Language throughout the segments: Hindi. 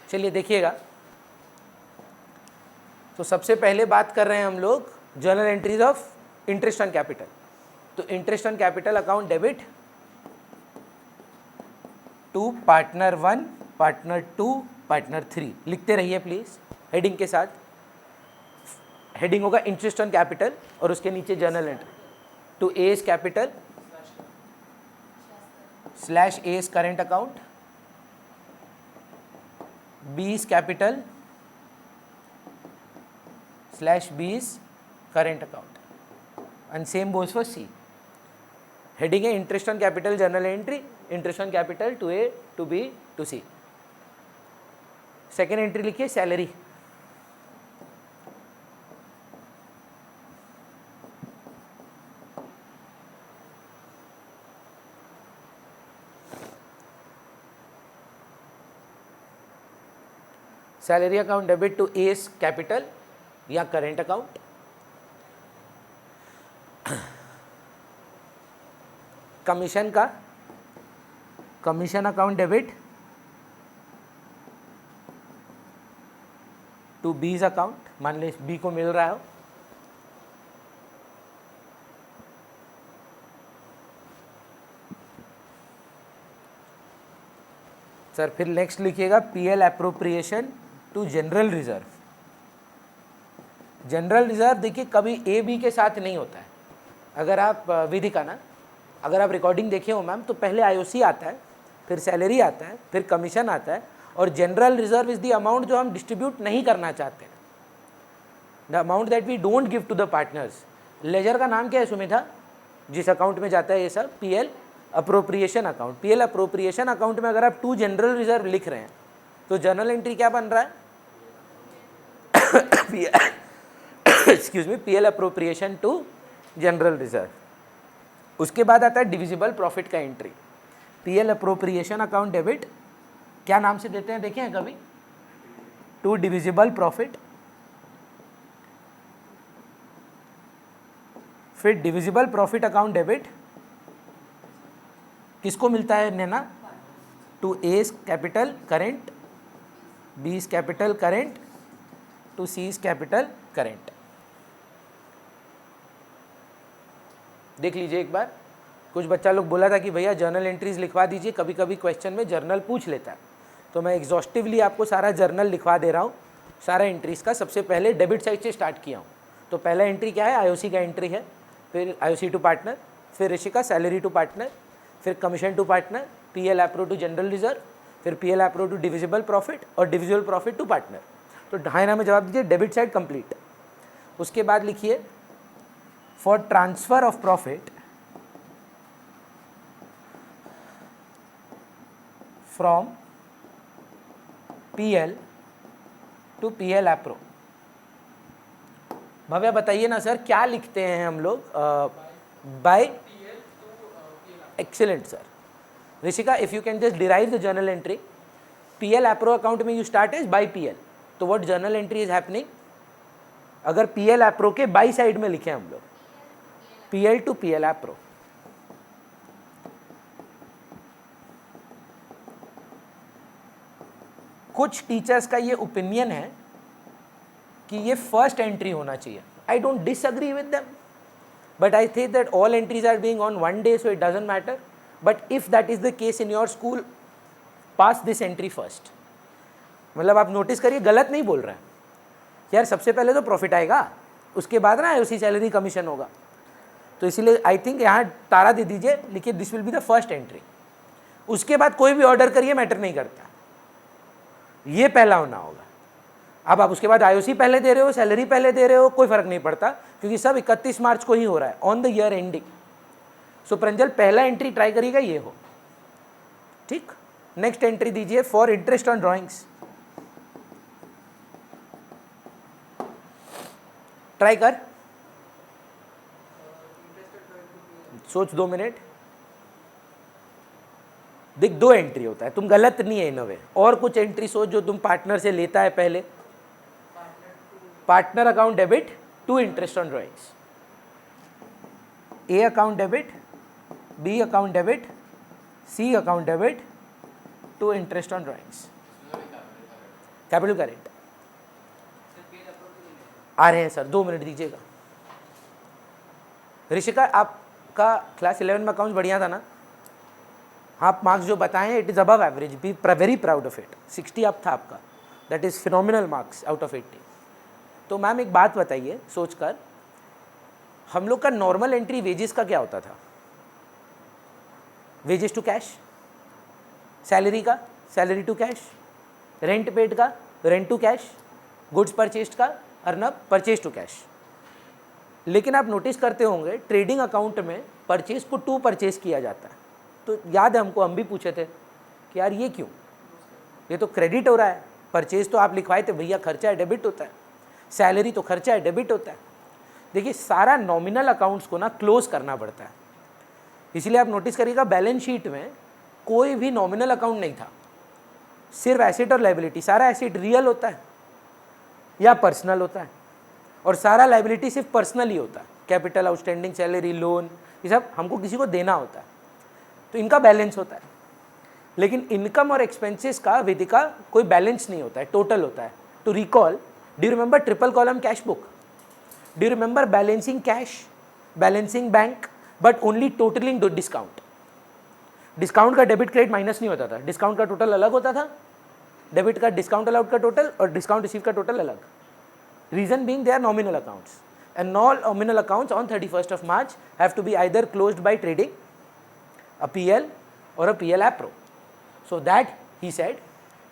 चलिए देखिएगा, तो सबसे पहले बात कर रहे हैं हम लोग journal entries of interest on capital. तो interest on capital account debit to partner 1, partner 2, partner 3, लिखते रहिए प्लीज हेडिंग के साथ। हेडिंग होगा इंटरेस्ट ऑन कैपिटल और उसके नीचे journal entry to A's capital slash A's current account, B's capital slash B's current account and same goes for C. Heading है interest on capital journal entry, interest on capital to A to B to C. Second entry लिखिए salary, salary account debit to A's capital या करेंट अकाउंट। कमीशन का commission account debit to B's account, मान ली बी को मिल रहा हो। सर फिर नेक्स्ट लिखिएगा PL appropriation to general reserve. General reserve देखिए कभी ए बी के साथ नहीं होता है। अगर आप विधि का ना, अगर आप रिकॉर्डिंग देखे हो मैम, तो पहले आईओसी आता है, फिर सैलरी आता है, फिर कमीशन आता है, और general reserve is the amount जो हम डिस्ट्रीब्यूट नहीं करना चाहते हैं, the amount that we don't give to the partners. Ledger का नाम क्या है सुमिता, जिस अकाउंट में जाता है ये सब? PL appropriation account. PL appropriation account में अगर आप टू जनरल रिजर्व लिख रहे हैं तो जर्नल एंट्री क्या बन रहा है? Excuse me, PL appropriation to general reserve. उसके बाद आता है डिविजिबल प्रॉफिट का एंट्री। पीएल अप्रोप्रिएशन अकाउंट डेबिट, क्या नाम से देते हैं देखे हैं कभी? To divisible profit. फिर डिविजिबल प्रॉफिट अकाउंट डेबिट किसको मिलता है Naina? To A's capital current, B's capital current, to C's capital current. देख लीजिए एक बार, कुछ बच्चा लोग बोला था कि भैया जर्नल एंट्रीज लिखवा दीजिए, कभी कभी क्वेश्चन में जर्नल पूछ लेता है, तो मैं एग्जॉस्टिवली आपको सारा जर्नल लिखवा दे रहा हूँ, सारा एंट्रीज का। सबसे पहले डेबिट साइड से स्टार्ट किया हूँ। तो पहला एंट्री क्या है? आईओसी का एंट्री है, फिर आईओसी टू पार्टनर, फिर ऋषिका सैलरी टू पार्टनर, फिर commission to partner, PL appro to general reserve, फिर PL appro to divisible profit और डिविजिबल प्रॉफिट टू पार्टनर। तो ढाई में जवाब दीजिए, डेबिट साइड कंप्लीट। उसके बाद लिखिए for transfer of profit from PL to PL appro. Bhavya बताइए ना सर, क्या लिखते हैं हम लोग? By, excellent sir. Rishika if you can just derive the journal entry, PL appro account में you start is by PL, तो what journal entry is happening? अगर पीएल एप्रो के बाई साइड में लिखे हम लोग, पीएल टू पीएल एप्रो। कुछ टीचर्स का ये ओपिनियन है कि ये फर्स्ट एंट्री होना चाहिए। I don't disagree with them, but I think that all entries are being on one day, so it doesn't matter. But if that is the case in your school, pass this entry first. मतलब आप नोटिस करिए, गलत नहीं बोल रहे हैं यार। सबसे पहले तो प्रॉफिट आएगा, उसके बाद ना उसी सैलरी कमीशन होगा। तो इसीलिए आई थिंक यहाँ तारा दे दीजिए, लिखिए this will be the first entry. उसके बाद कोई भी ऑर्डर करिए, मैटर नहीं करता, ये पहला होना होगा। अब आप उसके बाद आईओसी पहले दे रहे हो, सैलरी पहले दे रहे हो, कोई फर्क नहीं पड़ता, क्योंकि सब 31 मार्च को ही हो रहा है, ऑन द ईयर एंडिंग। सो प्रंजल पहला एंट्री ट्राई करिएगा ये हो, ठीक। नेक्स्ट एंट्री दीजिए for interest on drawings. Try कर, सोच 2 मिनट। देख 2 एंट्री होता है, तुम गलत नहीं है इन अ वे। और कुछ एंट्री सोच जो तुम पार्टनर से लेता है पहले। Partner account debit to interest on drawings, A account debit, B account debit, C account debit to interest on drawings. Capital current आ रहे हैं सर, 2 मिनट दीजिएगा। ऋषिका आपका क्लास 11 में अकाउंट्स बढ़िया था ना? आप मार्क्स जो बताएं it is above average, be very proud of it. 60 up था आपका, that is phenomenal marks out of 80। तो मैम एक बात बताइए सोचकर, हम लोग का नॉर्मल एंट्री वेजेस का क्या होता था? वेजेस टू कैश, सैलरी का salary to cash, rent paid का rent to cash, goods purchased का अर्नब परचेज टू कैश। लेकिन आप नोटिस करते होंगे ट्रेडिंग अकाउंट में परचेज को टू परचेज किया जाता है। तो याद है हमको, हम भी पूछे थे कि यार ये क्यों, ये तो क्रेडिट हो रहा है। परचेज तो आप लिखवाए थे भैया, खर्चा है डेबिट होता है। सैलरी तो खर्चा है डेबिट होता है। देखिए सारा नॉमिनल अकाउंट्स को ना क्लोज करना पड़ता है, इसलिए आप नोटिस करिएगा बैलेंस शीट में कोई भी नॉमिनल अकाउंट नहीं था, सिर्फ एसेट और लाइबिलिटी। सारा एसेट रियल होता है या पर्सनल होता है, और सारा लाइबिलिटी सिर्फ पर्सनल ही होता है। कैपिटल, आउटस्टैंडिंग, सैलरी, लोन, ये सब हमको किसी को देना होता है, तो इनका बैलेंस होता है। लेकिन इनकम और एक्सपेंसेस का वेदिका कोई बैलेंस नहीं होता है, टोटल होता है। To recall, do you remember triple column cash book? Do you remember balancing cash, balancing bank, but only totalling discount? Discount का डेबिट क्रेडिट माइनस नहीं होता था, डिस्काउंट का टोटल अलग होता था, डेबिट का डिस्काउंट अलाउड का टोटल और डिस्काउंट रिसीव का टोटल अलग। Reason being they are nominal accounts, and all nominal accounts on 31st of March have to be either closed by trading, a PL और a PL appro. So that he said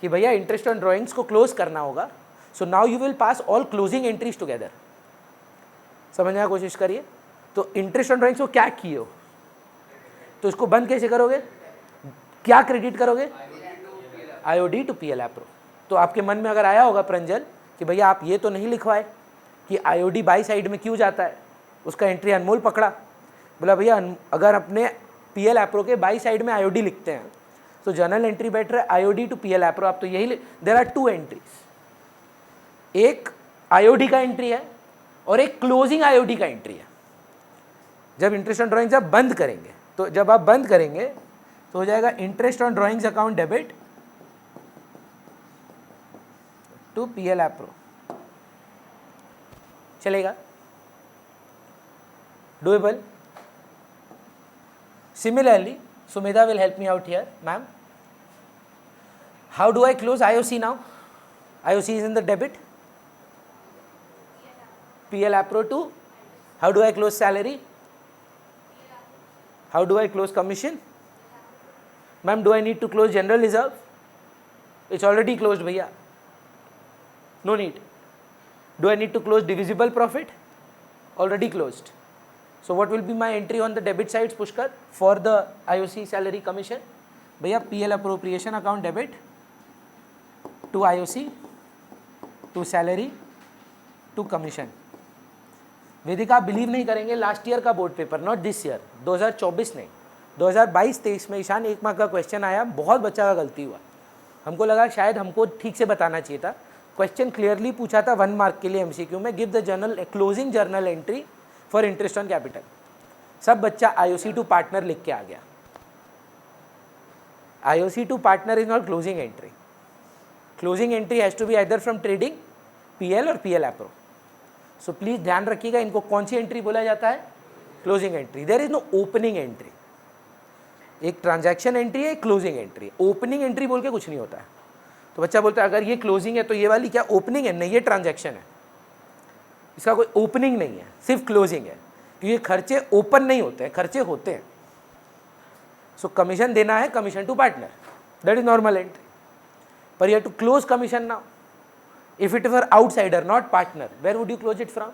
कि भैया इंटरेस्ट ऑन ड्रॉइंग्स को क्लोज करना होगा। So now you will pass all closing entries together. समझने की कोशिश करिए। तो इंटरेस्ट ऑन ड्रॉइंग्स को क्या किए हो, तो इसको बंद कैसे करोगे? क्या क्रेडिट करोगे? IOD to PL appro. तो आपके मन में अगर आया होगा प्रंजल कि भैया आप ये तो नहीं लिखवाए कि आईओडी बाई साइड में क्यों जाता है, उसका एंट्री अनमोल पकड़ा। बोला भैया अगर अपने पीएल एप्रो के बाई साइड में आईओडी लिखते हैं तो जर्नल एंट्री बेटर है आईओडी टू पीएल एप्रो। आप तो यही, देयर आर 2 एंट्रीज, एक आईओडी का एंट्री है और एक क्लोजिंग आईओडी का एंट्री है। जब इंटरेस्ट ऑन ड्रॉइंग्स आप बंद करेंगे, तो जब आप बंद करेंगे तो हो जाएगा interest on drawings account debit to PL appro. चलेगा? Doable? Similarly, Sumedha will help me out here, ma'am. How do I close IOC now? IOC is in the debit. PL Appro to. How do I close salary? How do I close commission? Ma'am, do I need to close general reserve? It's already closed, bhaiya. No need. Do I need to close divisible profit? Already closed. So what will be my entry on the debit side, Pushkar, for the IOC salary commission? भैया PL appropriation account debit to IOC to salary to commission. वेदिका आप बिलीव नहीं करेंगे, लास्ट ईयर का board paper, not this year, 2024 नहीं, 2022-23 में ईशान 1 मार्क का क्वेश्चन आया, बहुत बच्चा का गलती हुआ। हमको लगा शायद हमको ठीक से बताना चाहिए था। क्वेश्चन क्लियरली पूछा था 1 मार्क के लिए एमसीक्यू में, give the journal closing journal entry for interest on capital. सब बच्चा आईओसी टू पार्टनर लिख के आ गया। IOC to partner is not closing entry. Closing entry has to be either from trading, PL और पीएल एप्रो। सो प्लीज ध्यान रखिएगा, इनको कौन सी एंट्री बोला जाता है? Closing entry. There is no opening entry. एक ट्रांजैक्शन एंट्री है, एक क्लोजिंग एंट्री। ओपनिंग एंट्री बोल के कुछ नहीं होता है। तो बच्चा बोलता है अगर ये क्लोजिंग है तो ये वाली क्या ओपनिंग है? नहीं, ये ट्रांजैक्शन है, इसका कोई ओपनिंग नहीं है, सिर्फ क्लोजिंग है, क्योंकि खर्चे ओपन नहीं होते हैं, खर्चे होते हैं। सो कमीशन देना है, commission to partner, that is normal entry. पर you have to close commission now. If it were outsider not partner, where would you close it from?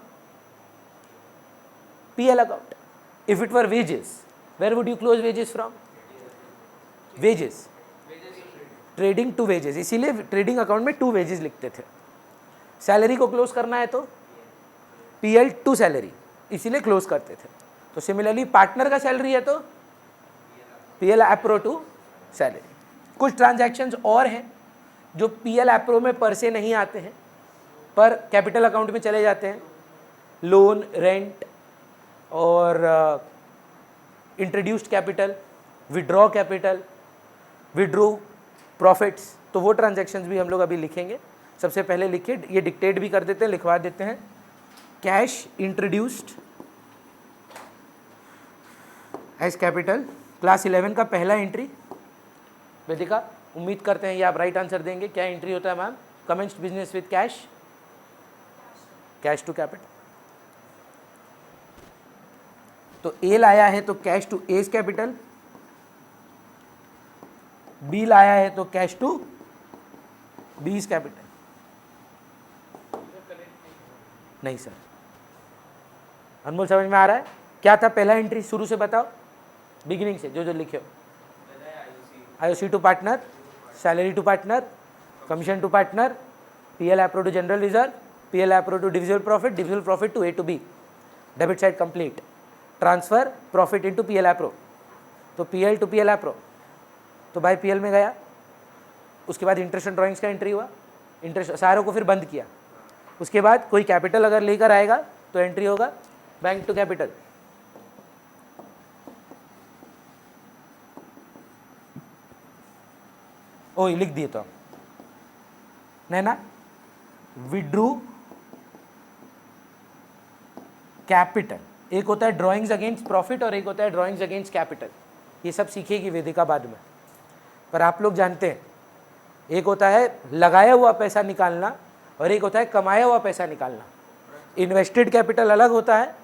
PL account. If it were wages, where would you close wages from? Wages, trading to wages, इसीलिए ट्रेडिंग अकाउंट में 2 वेजेस लिखते थे। सैलरी को क्लोज करना है तो पीएल टू सैलरी, इसीलिए क्लोज करते थे। तो सिमिलरली पार्टनर का सैलरी है तो पीएल एप्रो टू सैलरी। कुछ ट्रांजैक्शंस और हैं जो पीएल एप्रो में पर से नहीं आते हैं, पर कैपिटल अकाउंट में चले जाते हैं। लोन, रेंट और introduced capital, withdraw capital, withdraw profits, तो वो ट्रांजैक्शंस भी हम लोग अभी लिखेंगे। सबसे पहले लिखिए, ये डिक्टेट भी कर देते हैं, लिखवा देते हैं। Cash introduced as capital, class 11 का पहला एंट्री। वेदिका, उम्मीद करते हैं ये आप राइट आंसर देंगे। क्या एंट्री होता है ma'am? Commenced business with cash, cash to capital. तो ए लाया है तो cash to A's capital, B लाया है तो कैश टू बीज कैपिटल। नहीं सर, अनमोल समझ में आ रहा है? क्या था पहला एंट्री? शुरू से बताओ, बिगिनिंग से जो जो लिखे हो। IOC to partner, salary to partner, commission to partner, PL appro to general reserve, PL appro to divisible profit to A to B, debit side complete, transfer profit into PL appro, तो पीएल टू पीएल एप्रो, तो बाय पीएल में गया। उसके बाद इंटरेस्ट एंड ड्राइंग्स का एंट्री हुआ, इंटरेस्ट सारों को फिर बंद किया। उसके बाद कोई कैपिटल अगर लेकर आएगा तो एंट्री होगा बैंक टू कैपिटल। ओ लिख दिए तो नहीं ना, विड्रू कैपिटल। एक होता है ड्राइंग्स अगेंस्ट प्रॉफिट और एक होता है ड्राइंग्स अगेंस्ट कैपिटल। ये सब सीखेगी वेदिका बाद में, पर आप लोग जानते हैं एक होता है लगाया हुआ पैसा निकालना और एक होता है कमाया हुआ पैसा निकालना। इन्वेस्टेड कैपिटल अलग होता है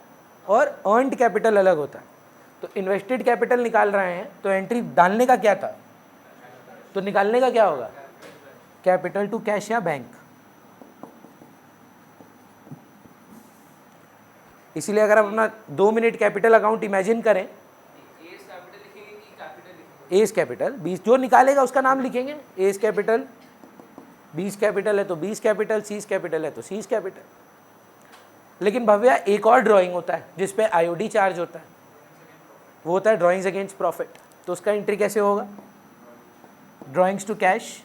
और अर्नड कैपिटल अलग होता है। तो इन्वेस्टेड कैपिटल निकाल रहे हैं तो एंट्री डालने का क्या था, तो निकालने का क्या होगा? कैपिटल टू कैश या बैंक। इसीलिए अगर आप अपना 2 मिनट कैपिटल अकाउंट इमेजिन करें, एज कैपिटल, बीस जो निकालेगा उसका नाम लिखेंगे, एज कैपिटल, बीस कैपिटल है तो बीस कैपिटल, सीज कैपिटल है तो सीज कैपिटल। लेकिन भव्या एक और ड्राइंग होता है जिसपे आईओडी चार्ज होता है, वो होता है ड्राइंग्स अगेंस्ट प्रॉफिट। तो उसका एंट्री कैसे होगा? Drawings to cash.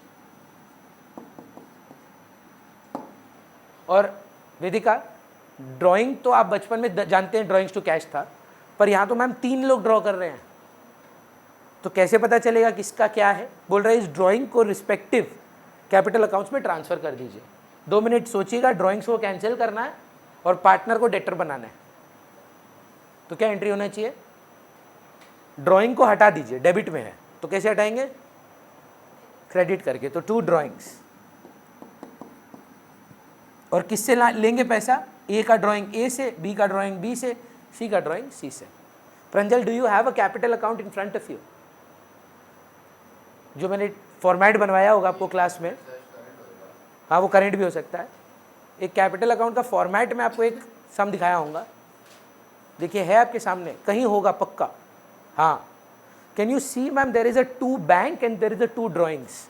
और वेदिका, ड्राइंग तो आप बचपन में जानते हैं ड्राइंग्स टू कैश था, पर यहाँ तो मैम 3 लोग ड्रॉ कर रहे हैं, तो कैसे पता चलेगा किसका क्या है? बोल रहे हैं इस ड्राइंग को रिस्पेक्टिव कैपिटल अकाउंट्स में ट्रांसफर कर दीजिए। 2 मिनट सोचिएगा, ड्राइंग्स को कैंसिल करना है और पार्टनर को डेटर बनाना है। तो क्या एंट्री होना चाहिए? ड्राइंग को हटा दीजिए, डेबिट में है तो कैसे हटाएंगे? क्रेडिट करके। तो 2 ड्राइंग्स। और किससे लेंगे पैसा? ए का ड्राइंग ए से, बी का ड्राइंग बी से, सी का ड्राइंग सी से। Pranjal, do you have a capital account in front of you? जो मैंने फॉर्मेट बनवाया होगा आपको क्लास में, हाँ वो करेंट भी हो सकता है। एक कैपिटल अकाउंट का फॉर्मेट में आपको एक सम दिखाया होगा, देखिए है आपके सामने, कहीं होगा पक्का। हाँ, can you see ma'am, there is a 2 bank and there is a 2 drawings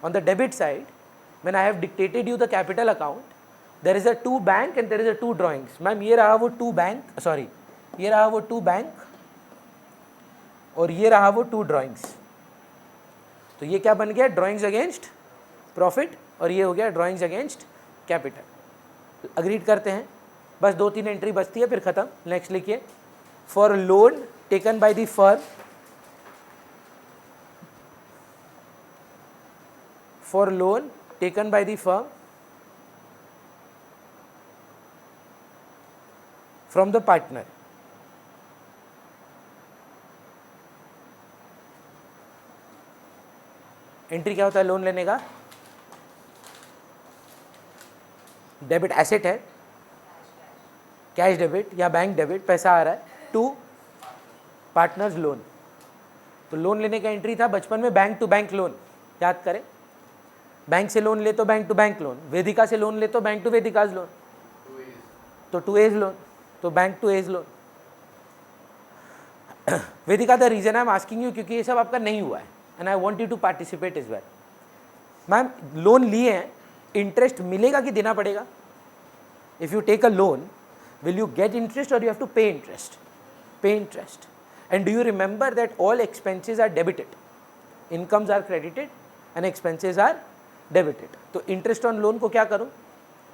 on the debit side. When I have dictated you the capital account, there is a 2 bank and there is a 2 drawings. Ma'am ये रहा वो 2 बैंक, सॉरी ये रहा वो 2 बैंक और ये रहा वो 2 ड्राइंग्स। तो ये क्या बन गया? ड्राइंग्स अगेंस्ट प्रॉफिट, और ये हो गया ड्राइंग्स अगेंस्ट कैपिटल। अग्रीड करते हैं, बस 2-3 एंट्री बचती है फिर खत्म। नेक्स्ट लिखिए, for loan taken by the firm, for loan taken by the firm from the partner. Entry क्या होता है लोन लेने का? डेबिट एसेट है, कैश डेबिट या बैंक डेबिट, पैसा आ रहा है टू पार्टनर्स लोन। तो लोन लेने का एंट्री था बचपन में बैंक टू बैंक लोन, याद करें। बैंक से लोन ले तो bank to bank loan, Vedika से लोन ले तो बैंक टू वेदिकाज लोन, तो टू एज लोन, तो bank to A's loan. Vedika, the reason I am asking you, क्योंकि ये सब आपका नहीं हुआ है and I want you to participate is well. Ma'am loan लिए हैं, इंटरेस्ट मिलेगा कि देना पड़ेगा? If you take a loan, will you get interest और यू हैव टू पे interest? Pay interest. And do you remember that all expenses are debited, incomes are credited and expenses are debited. तो इंटरेस्ट ऑन लोन को क्या करूं?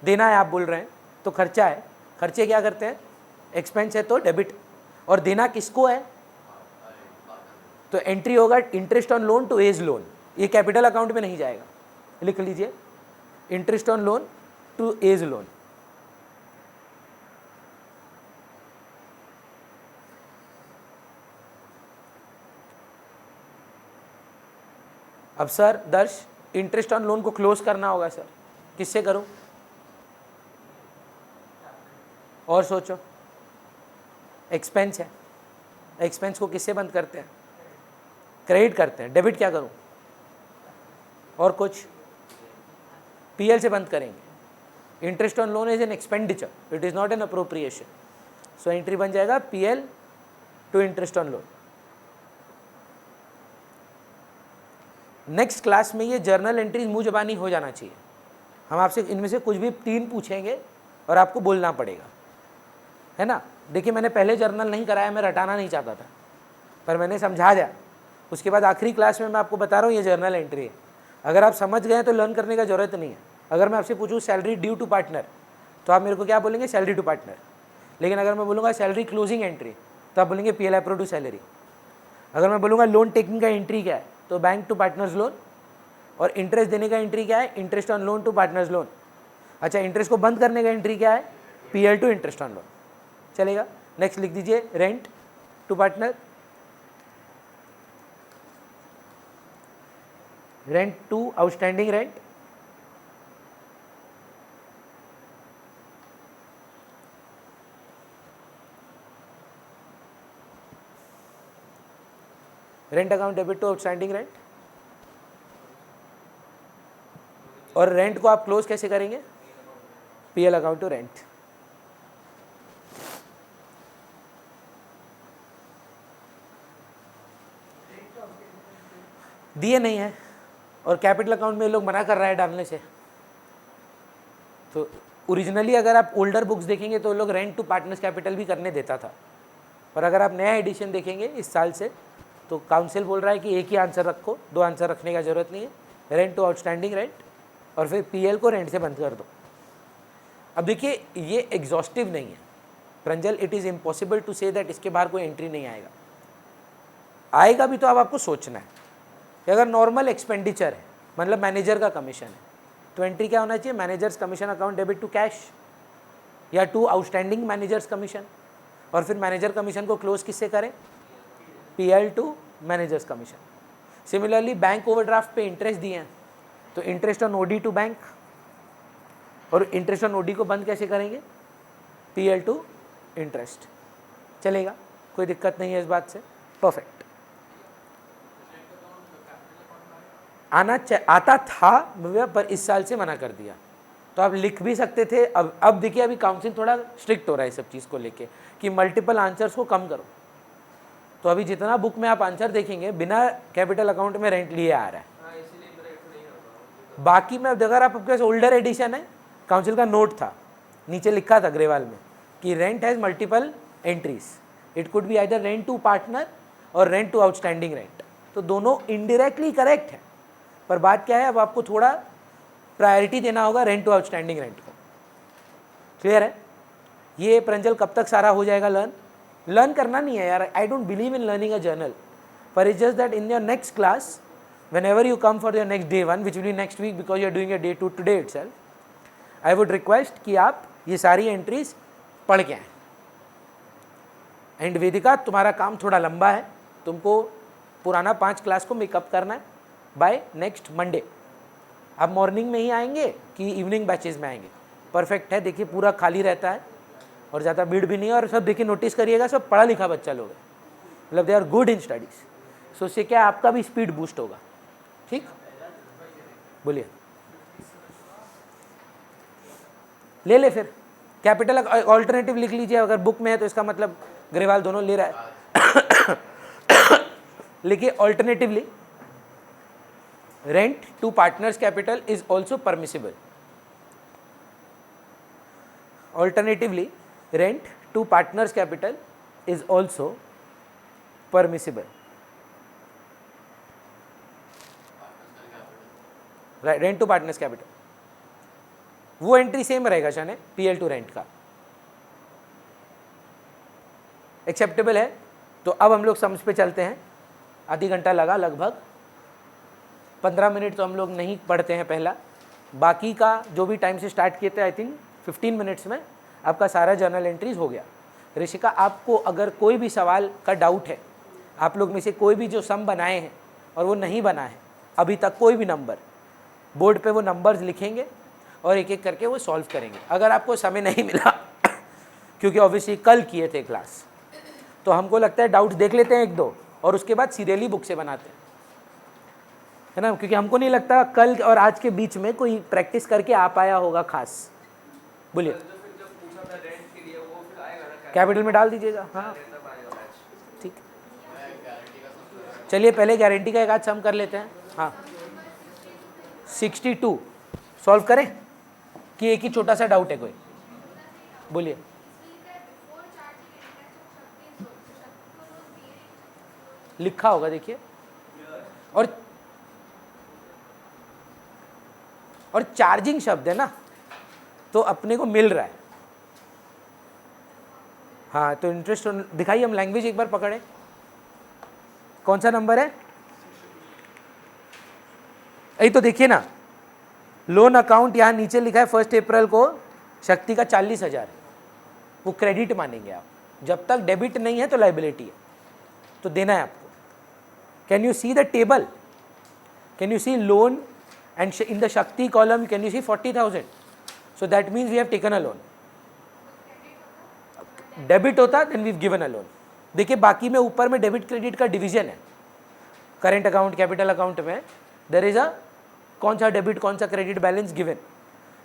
देना है आप बोल रहे हैं, तो खर्चा है, खर्चे क्या करते हैं? एक्सपेंस है तो डेबिट, और देना किसको है? तो एंट्री होगा interest on loan to A's loan. ये कैपिटल अकाउंट में नहीं जाएगा, लिख लीजिए। Interest on loan to A's loan. अब sir Darsh, interest on loan को क्लोज करना होगा सर, किससे करूं? और सोचो, एक्सपेंस है, एक्सपेंस को किससे बंद करते हैं? क्रेडिट करते हैं। डेबिट क्या करूं? और कुछ? पीएल से बंद करेंगे। Interest on loan is an expenditure, it is not an appropriation. So entry बन जाएगा PL to interest on loan. Next class में ये जर्नल एंट्रीज मुंह जबानी हो जाना चाहिए। हम आपसे इनमें से कुछ भी 3 पूछेंगे और आपको बोलना पड़ेगा, है ना। देखिए मैंने पहले जर्नल नहीं कराया, मैं रटाना नहीं चाहता था, पर मैंने समझा दिया। उसके बाद आखिरी क्लास में मैं आपको बता रहा हूँ ये जर्नल एंट्री है। अगर आप समझ गए तो लर्न करने का जरूरत नहीं है। अगर मैं आपसे पूछूँ सैलरी ड्यू टू पार्टनर, तो आप मेरे को क्या बोलेंगे? Salary to partner. लेकिन अगर मैं बोलूँगा सैलरी क्लोजिंग एंट्री, तो आप बोलेंगे पीएल अप्रूव टू सैलरी। अगर मैं बोलूँगा लोन टेकिंग का एंट्री क्या है, तो बैंक टू पार्टनर्स लोन। और इंटरेस्ट देने का एंट्री क्या है? Interest on loan to partners loan. अच्छा, इंटरेस्ट को बंद करने का एंट्री क्या है? PL to interest on loan. चलेगा। नेक्स्ट लिख दीजिए rent to partner, rent to outstanding rent, rent account debit to outstanding rent. और रेंट को आप क्लोज कैसे करेंगे? PL account to rent. दिए नहीं है और कैपिटल अकाउंट में लोग मना कर रहा है डालने से। तो ओरिजिनली अगर आप ओल्डर बुक्स देखेंगे तो लोग रेंट टू पार्टनर्स कैपिटल भी करने देता था, पर अगर आप नया एडिशन देखेंगे इस साल से, तो काउंसिल बोल रहा है कि एक ही आंसर रखो, 2 आंसर रखने का जरूरत नहीं है। रेंट टू आउटस्टैंडिंग रेंट, और फिर पीएल को रेंट से बंद कर दो। अब देखिए ये एग्जॉस्टिव नहीं है Pranjal, it is impossible to say that इसके बाहर कोई एंट्री नहीं आएगा। आएगा भी तो अब आपको सोचना है कि अगर नॉर्मल एक्सपेंडिचर है, मतलब मैनेजर का कमीशन है, तो एंट्री क्या होना चाहिए? Manager's commission account debit to cash या टू आउटस्टैंडिंग मैनेजर्स कमीशन। और फिर मैनेजर कमीशन को क्लोज किससे करें? PL to manager's commission. Similarly bank overdraft पे इंटरेस्ट दिए हैं, तो interest on OD to bank, और इंटरेस्ट ऑन ओडी को बंद कैसे करेंगे? PL to interest. चलेगा, कोई दिक्कत नहीं है इस बात से। परफेक्ट। आता था भैया, पर इस साल से मना कर दिया। तो आप लिख भी सकते थे। अब देखिए अभी काउंसिल थोड़ा स्ट्रिक्ट हो रहा है सब चीज़ को लेके कि मल्टीपल आंसर्स को कम करो। तो अभी जितना बुक में आप आंसर देखेंगे बिना कैपिटल अकाउंट में रेंट लिए आ रहा है। बाकी में अगर आपके पास ओल्डर एडिशन है, काउंसिल का नोट था, नीचे लिखा था ग्रेवाल में कि rent has multiple entries, it could be either rent to partner और रेंट टू आउटस्टैंडिंग रेंट। तो दोनों इनडायरेक्टली करेक्ट है, पर बात क्या है, अब आपको थोड़ा प्रायोरिटी देना होगा रेंट टू आउटस्टैंडिंग रेंट को। क्लियर है? ये प्रंजल कब तक सारा हो जाएगा लर्न करना नहीं है यार। I don't believe in learning a journal, पर it's just that in your next class whenever you come for your next day 1, which will be next week because you are doing your day 2 today itself, I would request कि आप ये सारी एंट्रीज पढ़ के आएँ। एंड वेदिका तुम्हारा काम थोड़ा लंबा है, तुमको पुराना 5 क्लास को मेकअप करना है बाय नेक्स्ट मंडे। आप मॉर्निंग में ही आएंगे कि इवनिंग बैचेज में आएंगे? परफेक्ट है। देखिए पूरा खाली रहता है और ज़्यादा भीड़ भी नहीं है, और सब देखिए नोटिस करिएगा सब पढ़ा लिखा बच्चा लोग है, मतलब they are good in studies. सो उससे क्या आपका भी स्पीड बूस्ट होगा। ठीक, बोलिए। ले फिर कैपिटल ऑल्टरनेटिव लिख लीजिए, अगर बुक में है तो इसका मतलब ग्रेवाल दोनों ले रहा है। लिखिए alternatively rent to partners capital is also permissible. Alternatively rent to partners capital is also permissible. Right, rent to partners capital वो एंट्री सेम रहेगा शाने, पीएल टू रेंट का एक्सेप्टेबल है। तो अब हम लोग सम्स पे चलते हैं। आधी घंटा लगा लगभग, 15 मिनट तो हम लोग नहीं पढ़ते हैं पहला, बाकी का जो भी टाइम से स्टार्ट किए थे आई थिंक 15 मिनट्स में आपका सारा जर्नल एंट्रीज हो गया। ऋषिका, आपको अगर कोई भी सवाल का डाउट है, आप लोग में से कोई भी जो सम बनाए हैं और वो नहीं बना है अभी तक कोई भी नंबर, बोर्ड पे वो नंबर्स लिखेंगे और एक एक करके वो सॉल्व करेंगे। अगर आपको समय नहीं मिला क्योंकि ऑब्वियसली कल किए थे क्लास, तो हमको लगता है डाउट्स देख लेते हैं एक दो और उसके बाद सीरियली बुक से बनाते हैं, है ना, क्योंकि हमको नहीं लगता कल और आज के बीच में कोई प्रैक्टिस करके आ पाया होगा खास। बोलिए। कैपिटल में डाल दीजिएगा। हाँ ठीक, चलिए पहले गारंटी का एक आध सम कर लेते हैं। हाँ 62 सॉल्व करें कि एक ही छोटा सा डाउट है कोई? बोलिए। लिखा होगा देखिए, और चार्जिंग शब्द है ना, तो अपने को मिल रहा है। हाँ तो इंटरेस्ट दिखाइए, हम लैंग्वेज एक बार पकड़े। कौन सा नंबर है? यही तो देखिए ना, लोन अकाउंट यहाँ नीचे लिखा है 1 अप्रैल को शक्ति का 40,000 है, वो क्रेडिट मानेंगे आप। जब तक डेबिट नहीं है तो लाइबिलिटी है, तो देना है आपको। Can you see the table? Can you see loan and in the Shakti column can you see 40,000? So that means we have taken a loan. Debit होता then we've given a loan. देखिए बाकी में ऊपर में डेबिट क्रेडिट का डिवीजन है, करेंट अकाउंट कैपिटल अकाउंट में देयर इज अ कौन सा डेबिट कौन सा credit balance given.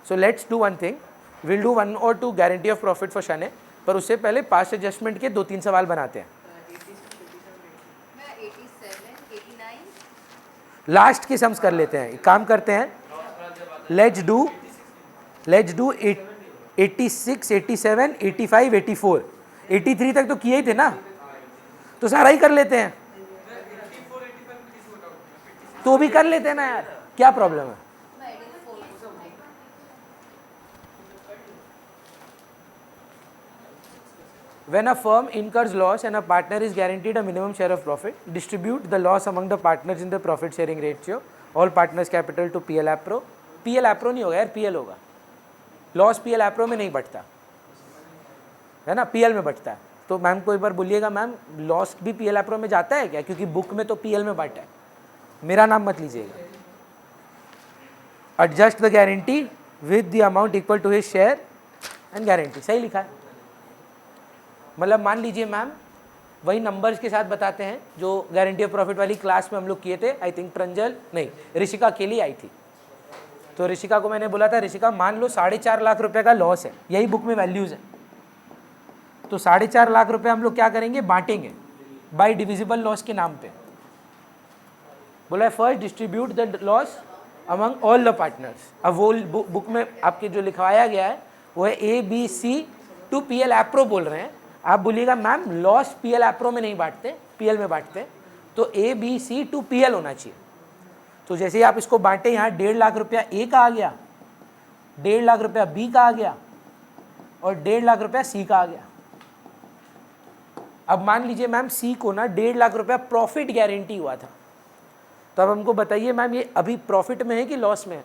So let's do one thing, will do 1 or 2 guarantee of profit for शने, पर उससे पहले पास्ट एडजस्टमेंट के 2-3 सवाल बनाते हैं। लास्ट के सम्स कर लेते हैं, काम करते हैं। लेट्स डू 86, 87, 85, 84, 83 तक तो किए ही थे ना, तो सारा ही कर लेते हैं। तो भी कर लेते हैं ना यार, क्या प्रॉब्लम है? When a firm incurs loss and a partner is guaranteed a minimum share of profit, distribute the loss among the partners in the profit sharing ratio, all partners capital to PL APRO. PL APRO नहीं होगा यार, PL होगा। लॉस PL APRO में नहीं बढ़ता है ना, PL में बढ़ता है। तो मैम को एक बार बोलिएगा, मैम लॉस भी PL APRO में जाता है क्या? क्योंकि बुक में तो PL में बांटा है, मेरा नाम मत लीजिएगा। Adjust the guarantee with the amount equal to his share and guarantee, सही लिखा है। मतलब मान लीजिए मैम वही नंबर्स के साथ बताते हैं जो गारंटी ऑफ प्रॉफिट वाली क्लास में हम लोग किए थे। आई थिंक प्रंजल नहीं, ऋषिका अकेली आई थी, तो ऋषिका को मैंने बोला था, ऋषिका मान लो 4.5 लाख रुपए का लॉस है, यही बुक में वैल्यूज है, तो 4.5 लाख रुपए हम लोग क्या करेंगे, बांटेंगे बाय डिविजिबल लॉस के नाम पे। बोला first distribute the loss among all the partners. अब वो बुक में आपके जो लिखवाया गया है वो है ABC टू PL APRO बोल रहे हैं। आप बोलिएगा मैम लॉस PL APRO में नहीं बांटते, PL में बांटते, तो ABC टू PL होना चाहिए। तो जैसे ही आप इसको बांटे, यहाँ 1.5 लाख रुपया A का आ गया, 1.5 लाख रुपया B का आ गया और 1.5 लाख रुपया C का आ गया। अब मान लीजिए मैम C को ना 1.5 लाख रुपया प्रॉफिट गारंटी हुआ था, तो अब हमको बताइए मैम ये अभी प्रॉफिट में है कि लॉस में है?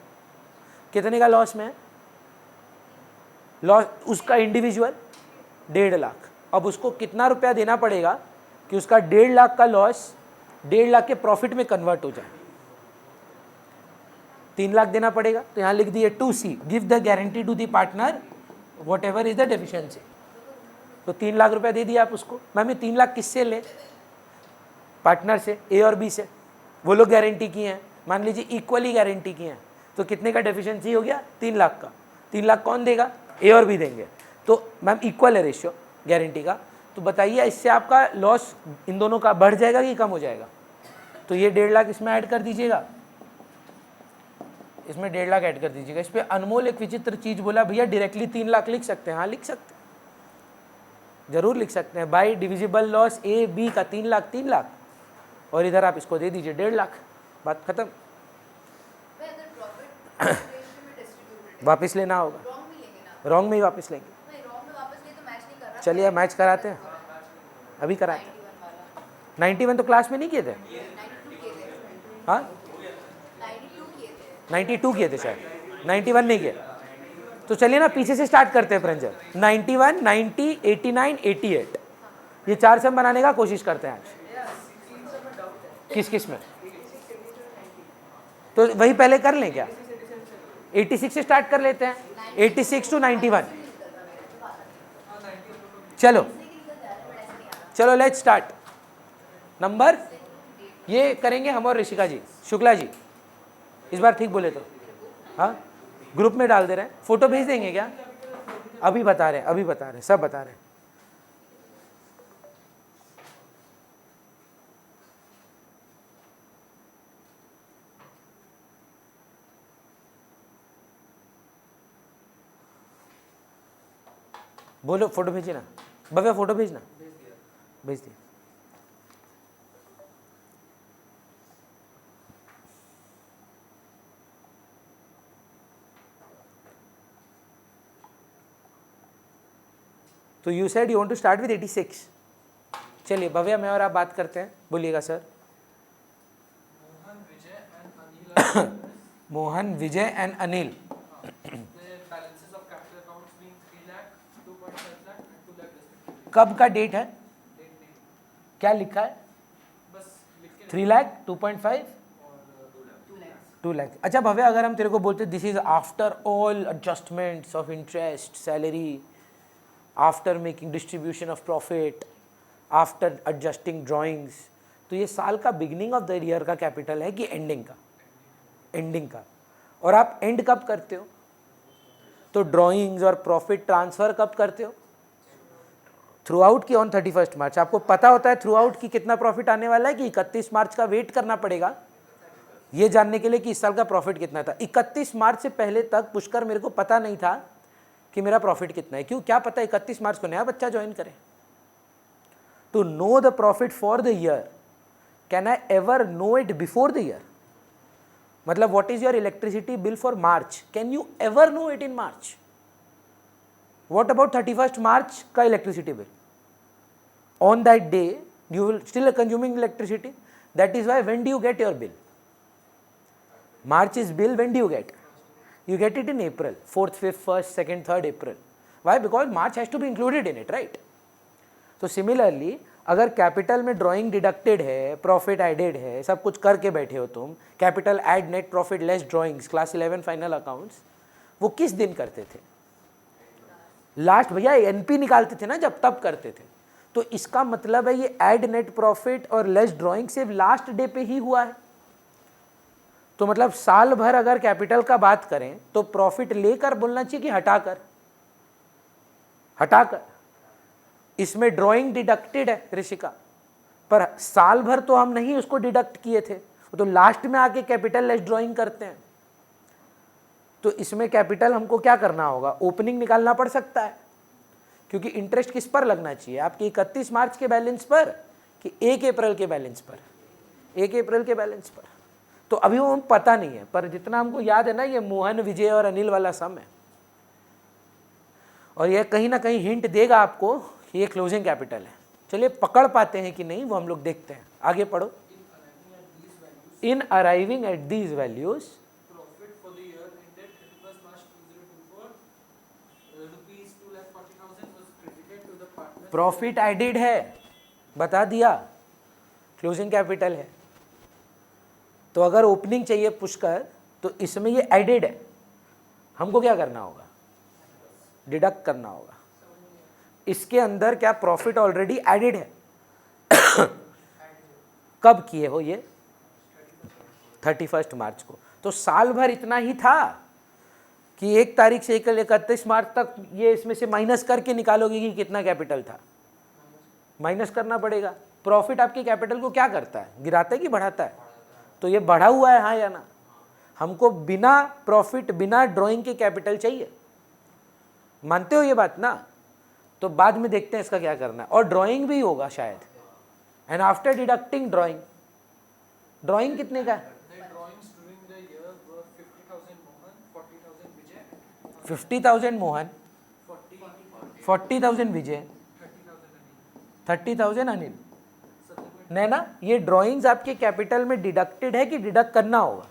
कितने का लॉस में है? लॉस उसका इंडिविजुअल 1.5 लाख। अब उसको कितना रुपया देना पड़ेगा कि उसका 1.5 लाख का लॉस 1.5 लाख के प्रॉफिट में कन्वर्ट हो जाए? 3 लाख देना पड़ेगा। तो यहाँ लिख दिए 2C, give the guarantee to the partner whatever is the deficiency. तो 3 लाख रुपया दे दिया आप उसको। मैम ये 3 लाख किससे ले? पार्टनर से, A और B से। वो लोग गारंटी किए हैं, मान लीजिए इक्वली गारंटी किए हैं, तो कितने का डेफिशिएंसी हो गया? 3 लाख का। 3 लाख कौन देगा? A और B देंगे। तो मैम इक्वल है रेशियो गारंटी का। तो बताइए इससे आपका लॉस इन दोनों का बढ़ जाएगा कि कम हो जाएगा? तो ये 1.5 लाख इसमें ऐड कर दीजिएगा, इसमें 1.5 लाख ऐड कर दीजिएगा। इस पर अनमोल एक विचित्र चीज बोला, भैया डायरेक्टली 3 लाख लिख सकते हैं। हाँ लिख सकते हैं, जरूर लिख सकते हैं। बाई डिविजिबल लॉस AB का 3 लाख 3 लाख, और इधर आप इसको दे दीजिए 1.5 लाख, बात खत्म। वापिस लेना होगा, रॉन्ग में ही वापस लेंगे। चलिए मैच कराते हैं, अभी कराते हैं। 91 तो क्लास में नहीं किए थे? हाँ 92 किए थे शायद। 91 नहीं किया, तो चलिए ना पीछे से स्टार्ट करते हैं प्रंजल। 91, 90, 89, 88, ये 4 सम बनाने का कोशिश करते हैं आज। किस किस में? तो वही पहले कर लें क्या? 86 से स्टार्ट कर लेते हैं, 86 टू 91। चलो चलो लेट्स स्टार्ट। नंबर ये करेंगे हम और ऋषिका जी, शुक्ला जी, इस बार ठीक बोले तो। हाँ, ग्रुप में डाल दे रहे हैं, फोटो भेज देंगे क्या? अभी बता रहे हैं, अभी बता रहे हैं, सब बता रहे हैं। बोलो, फोटो भेजिए ना भव्या, फोटो भेजना। भेज दिया। तो you said you want to start with 86। चलिए भव्या, मैं और आप बात करते हैं, बोलिएगा sir. Mohan, Vijay and Anil. कब का डेट है? क्या लिखा है? 3 लाख, 2.5, 2 लाख। अच्छा भव्या, अगर हम तेरे को बोलते this is after all adjustments of interest, salary, after making distribution of profit, after adjusting drawings, तो ये साल का बिगिनिंग ऑफ द ईयर का कैपिटल है कि एंडिंग का? एंडिंग का। और आप एंड कब करते हो? तो ड्राइंग्स और प्रॉफिट ट्रांसफर कब करते हो? थ्रू आउट की ऑन 31 मार्च। आपको पता होता है थ्रू आउट की कितना प्रॉफिट आने वाला है कि 31 मार्च का वेट करना पड़ेगा ये जानने के लिए कि इस साल का प्रॉफिट कितना था। 31 मार्च से पहले तक पुष्कर मेरे को पता नहीं था कि मेरा प्रॉफिट कितना है। क्यों? क्या पता 31 मार्च को नया बच्चा ज्वाइन करे। To know the profit for the year, can I ever know it before the year? मतलब what is your electricity bill for March, can you ever know it in March? What about 31 March का electricity bill? On that day you will still consuming electricity. That is why when do you get your bill? March is bill, when do you get? You get it in April, 4th, 5th, 1st, 2nd, 3rd April. Why? Because March has to be included in it, right? So similarly, अगर कैपिटल में ड्राइंग डिडक्टेड है, प्रॉफिट एडेड है, सब कुछ करके बैठे हो तुम, capital add net profit less drawings, class 11 final accounts, वो किस दिन करते थे? लास्ट भैया एनपी निकालते थे ना जब, तब करते थे। तो इसका मतलब है ये ऐड नेट प्रॉफिट और लेस ड्राइंग सिर्फ लास्ट डे पे ही हुआ है। तो मतलब साल भर अगर कैपिटल का बात करें तो प्रॉफिट लेकर बोलना चाहिए कि हटाकर? हटाकर। इसमें ड्राइंग डिडक्टेड है ऋषिका, पर साल भर तो हम नहीं उसको डिडक्ट किए थे, तो लास्ट में आके कैपिटल लेस ड्राइंग करते हैं। तो इसमें कैपिटल हमको क्या करना होगा? ओपनिंग निकालना पड़ सकता है, क्योंकि इंटरेस्ट किस पर लगना चाहिए? आपके 31 मार्च के बैलेंस पर कि 1 अप्रैल के बैलेंस पर? 1 अप्रैल के बैलेंस पर। तो अभी वो पता नहीं है, पर जितना हमको याद है ना, ये मोहन, विजय और अनिल वाला सम है, और ये कहीं ना कहीं हिंट देगा आपको कि ये क्लोजिंग कैपिटल है। चलिए पकड़ पाते हैं कि नहीं वो हम लोग देखते हैं, आगे पढ़ो। In arriving at these values, profit added है, बता दिया, क्लोजिंग कैपिटल है। तो अगर ओपनिंग चाहिए पुष्कर, तो इसमें ये एडेड है, हमको क्या करना होगा? डिडक्ट करना होगा। इसके अंदर क्या प्रॉफिट ऑलरेडी एडेड है? कब किए हो ये? 31 मार्च को। तो साल भर इतना ही था कि 1 तारीख से 31 मार्च तक ये इसमें से माइनस करके निकालोगे कि कितना कैपिटल था? माइनस करना पड़ेगा। प्रॉफिट आपके कैपिटल को क्या करता है? गिराता है कि बढ़ाता है? तो ये बढ़ा हुआ है, हाँ या ना? हमको बिना प्रॉफिट, बिना ड्राइंग के कैपिटल चाहिए, मानते हो ये बात ना? तो बाद में देखते हैं इसका क्या करना है। और ड्राइंग भी होगा शायद, and after deducting drawing, drawing कितने का है? 50,000 मोहन, 40,000 विजय, 30,000 अनिल। नहीं ना, ये ड्राइंग्स आपके कैपिटल में डिडक्टेड है कि डिडक्ट करना होगा?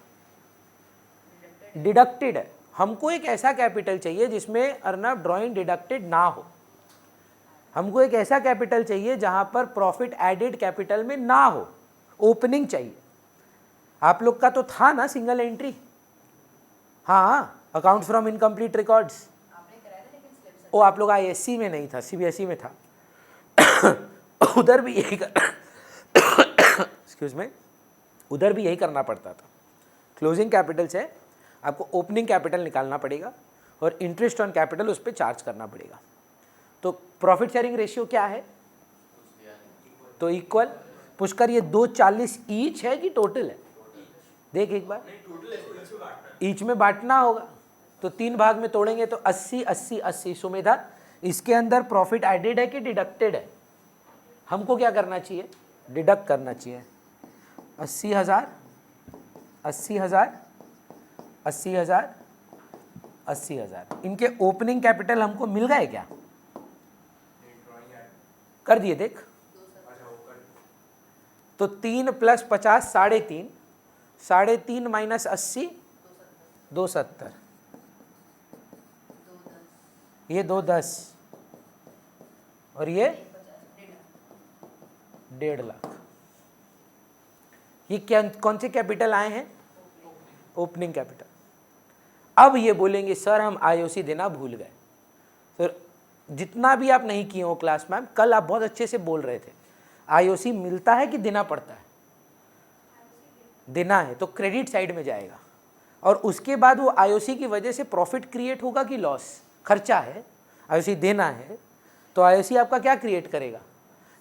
डिडक्टेड है। हमको एक ऐसा कैपिटल चाहिए जिसमें अर्नब ड्राइंग डिडक्टेड ना हो। हमको एक ऐसा कैपिटल चाहिए जहां पर प्रॉफिट एडेड कैपिटल में ना हो, ओपनिंग चाहिए। आप लोग का तो था ना सिंगल एंट्री, हाँ, अकाउंट फ्रॉम इनकम्प्लीट रिकॉर्ड्स। ओ आप लोग ISC में नहीं था, CBSE में था। उधर भी यही एक्सक्यूज में, उधर भी यही करना पड़ता था। क्लोजिंग कैपिटल से आपको ओपनिंग कैपिटल निकालना पड़ेगा और इंटरेस्ट ऑन कैपिटल उस पर चार्ज करना पड़ेगा। तो प्रॉफिट शेयरिंग रेशियो क्या है? तो इक्वल। पुष्कर ये 240 ईच है कि टोटल है? देख एक बार, ईच में बांटना होगा तो 3 भाग में तोड़ेंगे तो 80 80 80। सुमेधा, इसके अंदर प्रॉफिट एडेड है कि डिडक्टेड है? हमको क्या करना चाहिए? डिडक्ट करना चाहिए। 80,000 80,000 80,000 80,000। इनके ओपनिंग कैपिटल हमको मिल गए क्या? कर दिए देख। तो 3 + 50 3.5, 3.5 माइनस 80 270, ये 210 और ये 1.5 लाख। ये क्या, कौन से कैपिटल आए हैं? Opening capital. अब ये बोलेंगे सर हम IOC देना भूल गए। तो जितना भी आप नहीं किए हो क्लास मैम, कल आप बहुत अच्छे से बोल रहे थे, IOC मिलता है कि देना पड़ता है? देना है, तो क्रेडिट साइड में जाएगा। और उसके बाद वो IOC की वजह से प्रॉफिट क्रिएट होगा कि लॉस? खर्चा है, IOC देना है, तो IOC आपका क्या क्रिएट करेगा?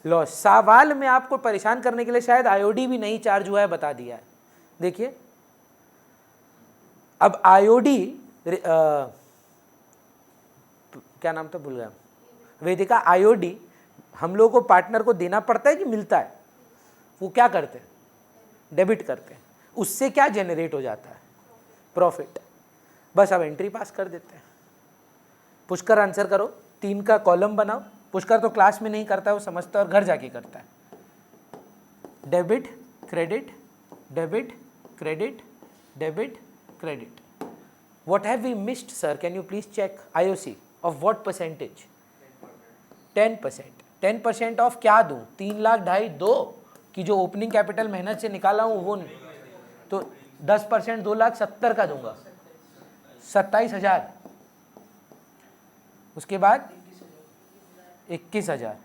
लॉस। सवाल में आपको परेशान करने के लिए शायद IOD भी नहीं चार्ज हुआ है, बता दिया है। देखिए अब IOD क्या नाम था, भूल गया, वेदिका। IOD हम लोगों को पार्टनर को देना पड़ता है कि मिलता है? वो क्या करते हैं? डेबिट करते हैं। उससे क्या जनरेट हो जाता है? प्रॉफिट। बस अब एंट्री पास कर देते हैं। पुष्कर आंसर करो, 3 का कॉलम बनाओ। पुष्कर तो क्लास में नहीं करता है, वो समझता है और घर जाके करता है। Debit credit, debit credit, debit credit. What have we missed, sir? Can you please check? IOC of what percentage? 10%। 10% of क्या दूं? 3 लाख 2.5 दो कि जो ओपनिंग कैपिटल मेहनत से निकाला हूं वो नहीं। तो 10% 2,70,000 का दूंगा, 27,000। उसके बाद 21,000,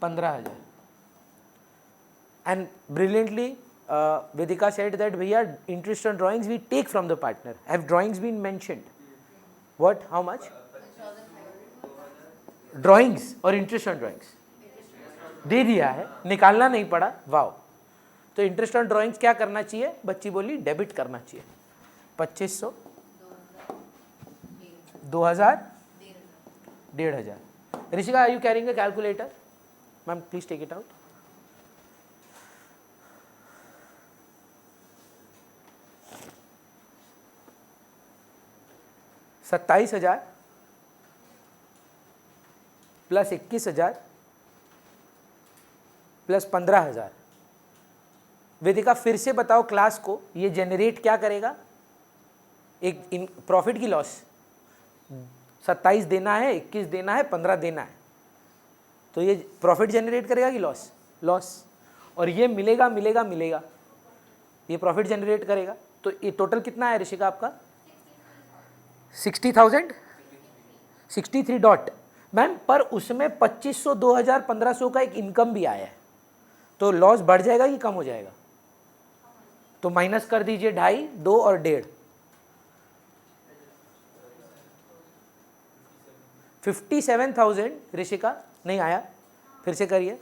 15,000। And brilliantly Vedika said that bhaiya interest on drawings we take from the partner. Have drawings been mentioned? What? How much? Drawings और interest on drawings दे दिया है, निकालना नहीं पड़ा। वाओ। तो इंटरेस्ट ऑन ड्राइंग्स क्या करना चाहिए? बच्ची बोली डेबिट करना चाहिए। 2500, 2,000, 1,500। Rishika, are you carrying a calculator? Ma'am please take it out. 27,000 plus 21,000 plus 15,000। Vedika फिर से बताओ क्लास को, ये जनरेट क्या करेगा? एक प्रॉफिट की लॉस? 27 देना है, 21 देना है, 15 देना है, तो ये प्रॉफिट जनरेट करेगा कि लॉस? लॉस। और ये मिलेगा मिलेगा मिलेगा, ये प्रॉफिट जनरेट करेगा। तो ये टोटल कितना है ऋषिका आपका? 60,000, 63 डॉट। मैम पर उसमें 2,500, 2,000, 1,500 का एक इनकम भी आया है, तो लॉस बढ़ जाएगा कि कम हो जाएगा? तो माइनस कर दीजिए 2.5, 2 और 1.5, 57,000। ऋषिका नहीं आया, फिर से करिए।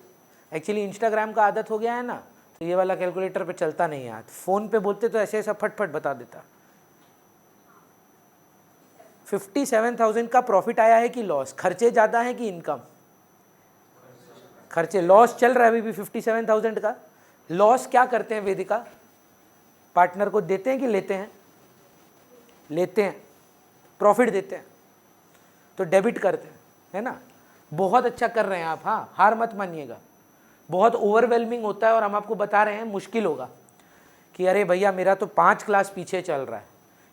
एक्चुअली इंस्टाग्राम का आदत हो गया है ना, तो ये वाला कैलकुलेटर पे चलता नहीं है। फ़ोन पे बोलते तो ऐसे ऐसा फटफट बता देता। 57,000 का प्रॉफिट आया है कि लॉस? खर्चे ज़्यादा है कि इनकम? खर्चे। लॉस चल रहा है अभी भी 57,000 का। लॉस क्या करते हैं वेदिका? पार्टनर को देते हैं कि लेते हैं? लेते हैं। प्रॉफिट देते हैं तो डेबिट करते हैं, है ना? बहुत अच्छा कर रहे हैं आप, हाँ, हार मत मानिएगा। बहुत ओवरवेलमिंग होता है और हम आपको बता रहे हैं मुश्किल होगा, कि अरे भैया मेरा तो 5 क्लास पीछे चल रहा है।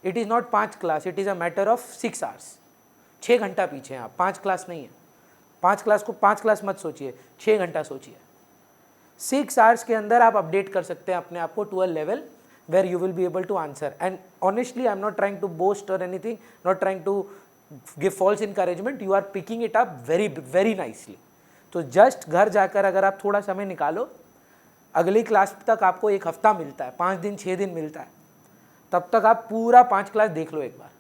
It is not 5 class, it is a matter of 6 hours. 6 घंटा पीछे हैं आप, 5 क्लास नहीं है। 5 क्लास को 5 क्लास मत सोचिए, 6 घंटा सोचिए। 6 आवर्स के अंदर आप अपडेट कर सकते हैं अपने आप को to a level where you will be able to answer. And honestly, I'm not trying to boast or anything, not trying to give false encouragement. You are picking it up very, very nicely. तो जस्ट घर जाकर अगर आप थोड़ा समय निकालो, अगली क्लास तक आपको 1 हफ्ता मिलता है, 5 दिन 6 दिन मिलता है, तब तक आप पूरा 5 क्लास देख लो एक बार।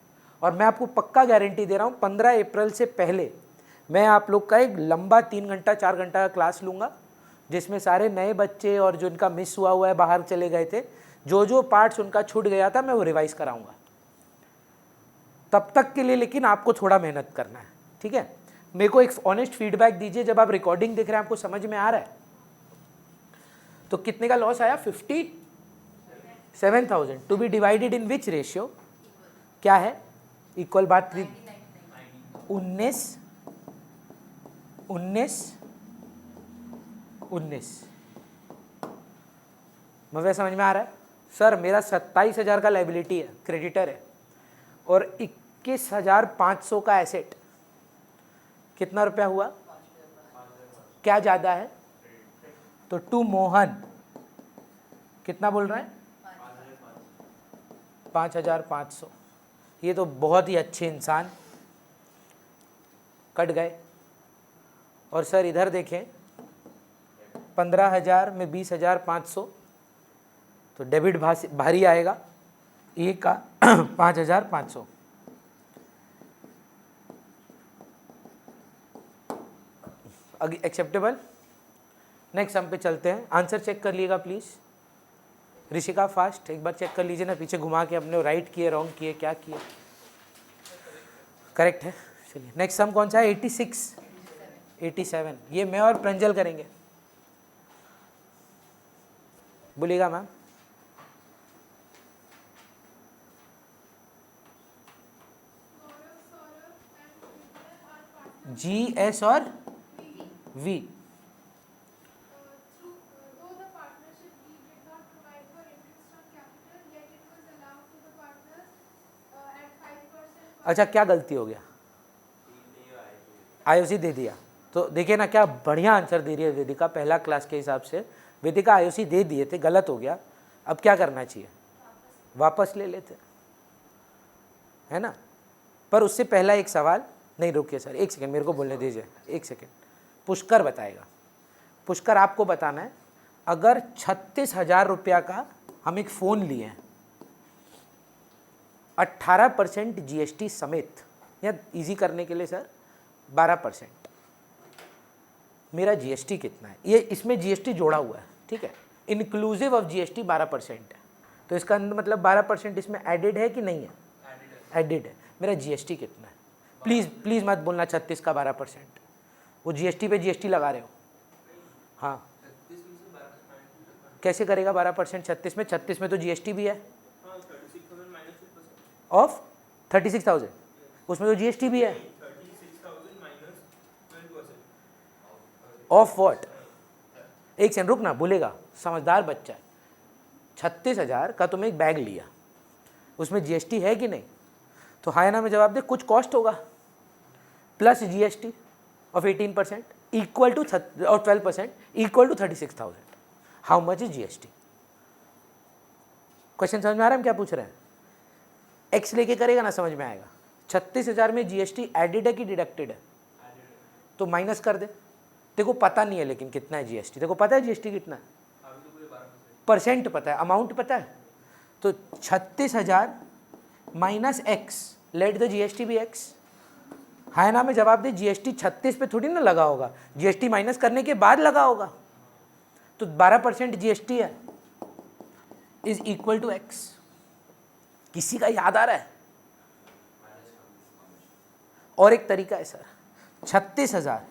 और मैं आपको पक्का गारंटी दे रहा हूँ 15 अप्रैल से पहले मैं आप लोग का एक लंबा 3 घंटा 4 घंटा का क्लास लूँगा, जिसमें सारे नए बच्चे और जो इनका मिस हुआ है, बाहर चले गए थे, जो पार्ट्स उनका छूट गया था, मैं वो रिवाइज कराऊंगा। तब तक के लिए लेकिन आपको थोड़ा मेहनत करना है, ठीक है। मेरे को एक ऑनेस्ट फीडबैक दीजिए, जब आप रिकॉर्डिंग देख रहे हैं आपको समझ में आ रहा है? तो कितने का लॉस आया? 57,000 to be divided in which ratio? क्या है इक्वल बात? 19 मुझे समझ में आ रहा है? सर मेरा 27,000 का लाइबिलिटी है, क्रेडिटर है, और 21,500 का एसेट। कितना रुपया हुआ? क्या ज़्यादा है? तो टू मोहन कितना बोल रहा है? 5,500। ये तो बहुत ही अच्छे इंसान कट गए। और सर इधर देखें, 15,000 में 20,500, तो डेबिट भारी आएगा, एक का 5,500। एक्सेप्टेबल। नेक्स्ट सम पे चलते हैं। आंसर चेक कर लीजिएगा प्लीज़। ऋषिका फास्ट एक बार चेक कर लीजिए ना, पीछे घुमा के अपने राइट किए, रॉन्ग किए, क्या किए। करेक्ट है। चलिए नेक्स्ट सम कौन सा है? 86 87। ये मैं और प्रंजल करेंगे, बोलिएगा मैम। जी, एस और वी। अच्छा, क्या गलती हो गया? आईओसी दे दिया। तो देखिए ना, क्या बढ़िया आंसर दे रही है वेदिका, पहला क्लास के हिसाब से। वेदिका आईओसी दे दिए थे, गलत हो गया, अब क्या करना चाहिए? वापस ले लेते, है ना। पर उससे पहला एक सवाल, नहीं रुकिए सर, एक सेकंड मेरे को बोलने दीजिए, एक सेकंड। पुष्कर बताएगा। पुष्कर आपको बताना है, अगर 36,000 रुपया का हम एक फ़ोन लिए हैं 18% जीएसटी समेत, या इजी करने के लिए सर 12%, मेरा जीएसटी कितना है? ये इसमें जीएसटी जोड़ा हुआ है, ठीक है, इंक्लूसिव ऑफ जीएसटी 12% है। तो इसका मतलब 12% इसमें एडेड है कि नहीं है? एडेड है। मेरा जीएसटी कितना है? प्लीज़ मत बोलना 36 का 12%, वो जीएसटी पे जीएसटी लगा रहे हो। हाँ, कैसे करेगा 12% 36 में? 36 में तो जीएसटी भी है ऑफ 36,000, उसमें तो जीएसटी भी है। Of what? एक सेकंड रुक ना, बोलेगा, समझदार बच्चा है। 36,000 का तुमने एक बैग लिया, उसमें जीएसटी है कि नहीं? तो हाँ ना में जवाब दे, कुछ कॉस्ट होगा plus GST of 18% equal to और 12% equal to 36,000। How much is GST? Question समझ में आ रहा है हम क्या पूछ रहे हैं? एक्स लेके करेगा ना, समझ में आएगा। 36,000 में जीएसटी एडेड है कि डिडक्टेड है? तो माइनस कर दे। देखो पता नहीं है लेकिन कितना है जीएसटी, देखो पता है जीएसटी कितना है? परसेंट पता है, अमाउंट पता है। तो 36,000 minus x, let the GST भी एक्स। है ना में जवाब दे, जीएसटी 36 पे थोड़ी ना लगा होगा, जीएसटी माइनस करने के बाद लगा होगा। तो 12% जीएसटी है, इज इक्वल टू एक्स। किसी का याद आ रहा है? और एक तरीका है sir, 36,000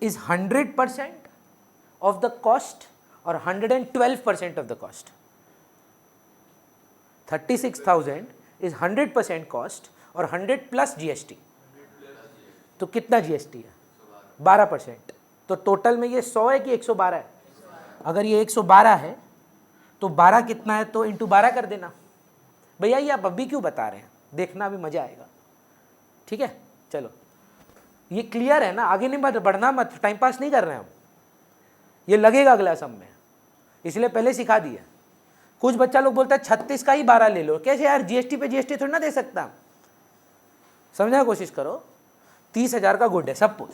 is 100% of the cost और 112% of the cost. 36,000 is 100% cost और 100 प्लस जीएसटी। तो कितना जीएसटी है? 12%। तो टोटल में ये 100 है कि 112 है? अगर ये 112 है तो 12 कितना है, तो इंटू 12 कर देना। भैया ये आप अभी क्यों बता रहे हैं, देखना अभी मजा आएगा। ठीक है चलो, ये क्लियर है ना, आगे नहीं बढ़ना मत, टाइम पास नहीं कर रहे हैं हम, ये लगेगा अगला सम में, इसलिए पहले सिखा दिया। कुछ बच्चा लोग बोलता है 36 का ही 12 ले लो, कैसे यार, जीएसटी पे जीएसटी थोड़ी ना दे सकता, समझने की कोशिश करो। 30,000 का गुड है सपोज,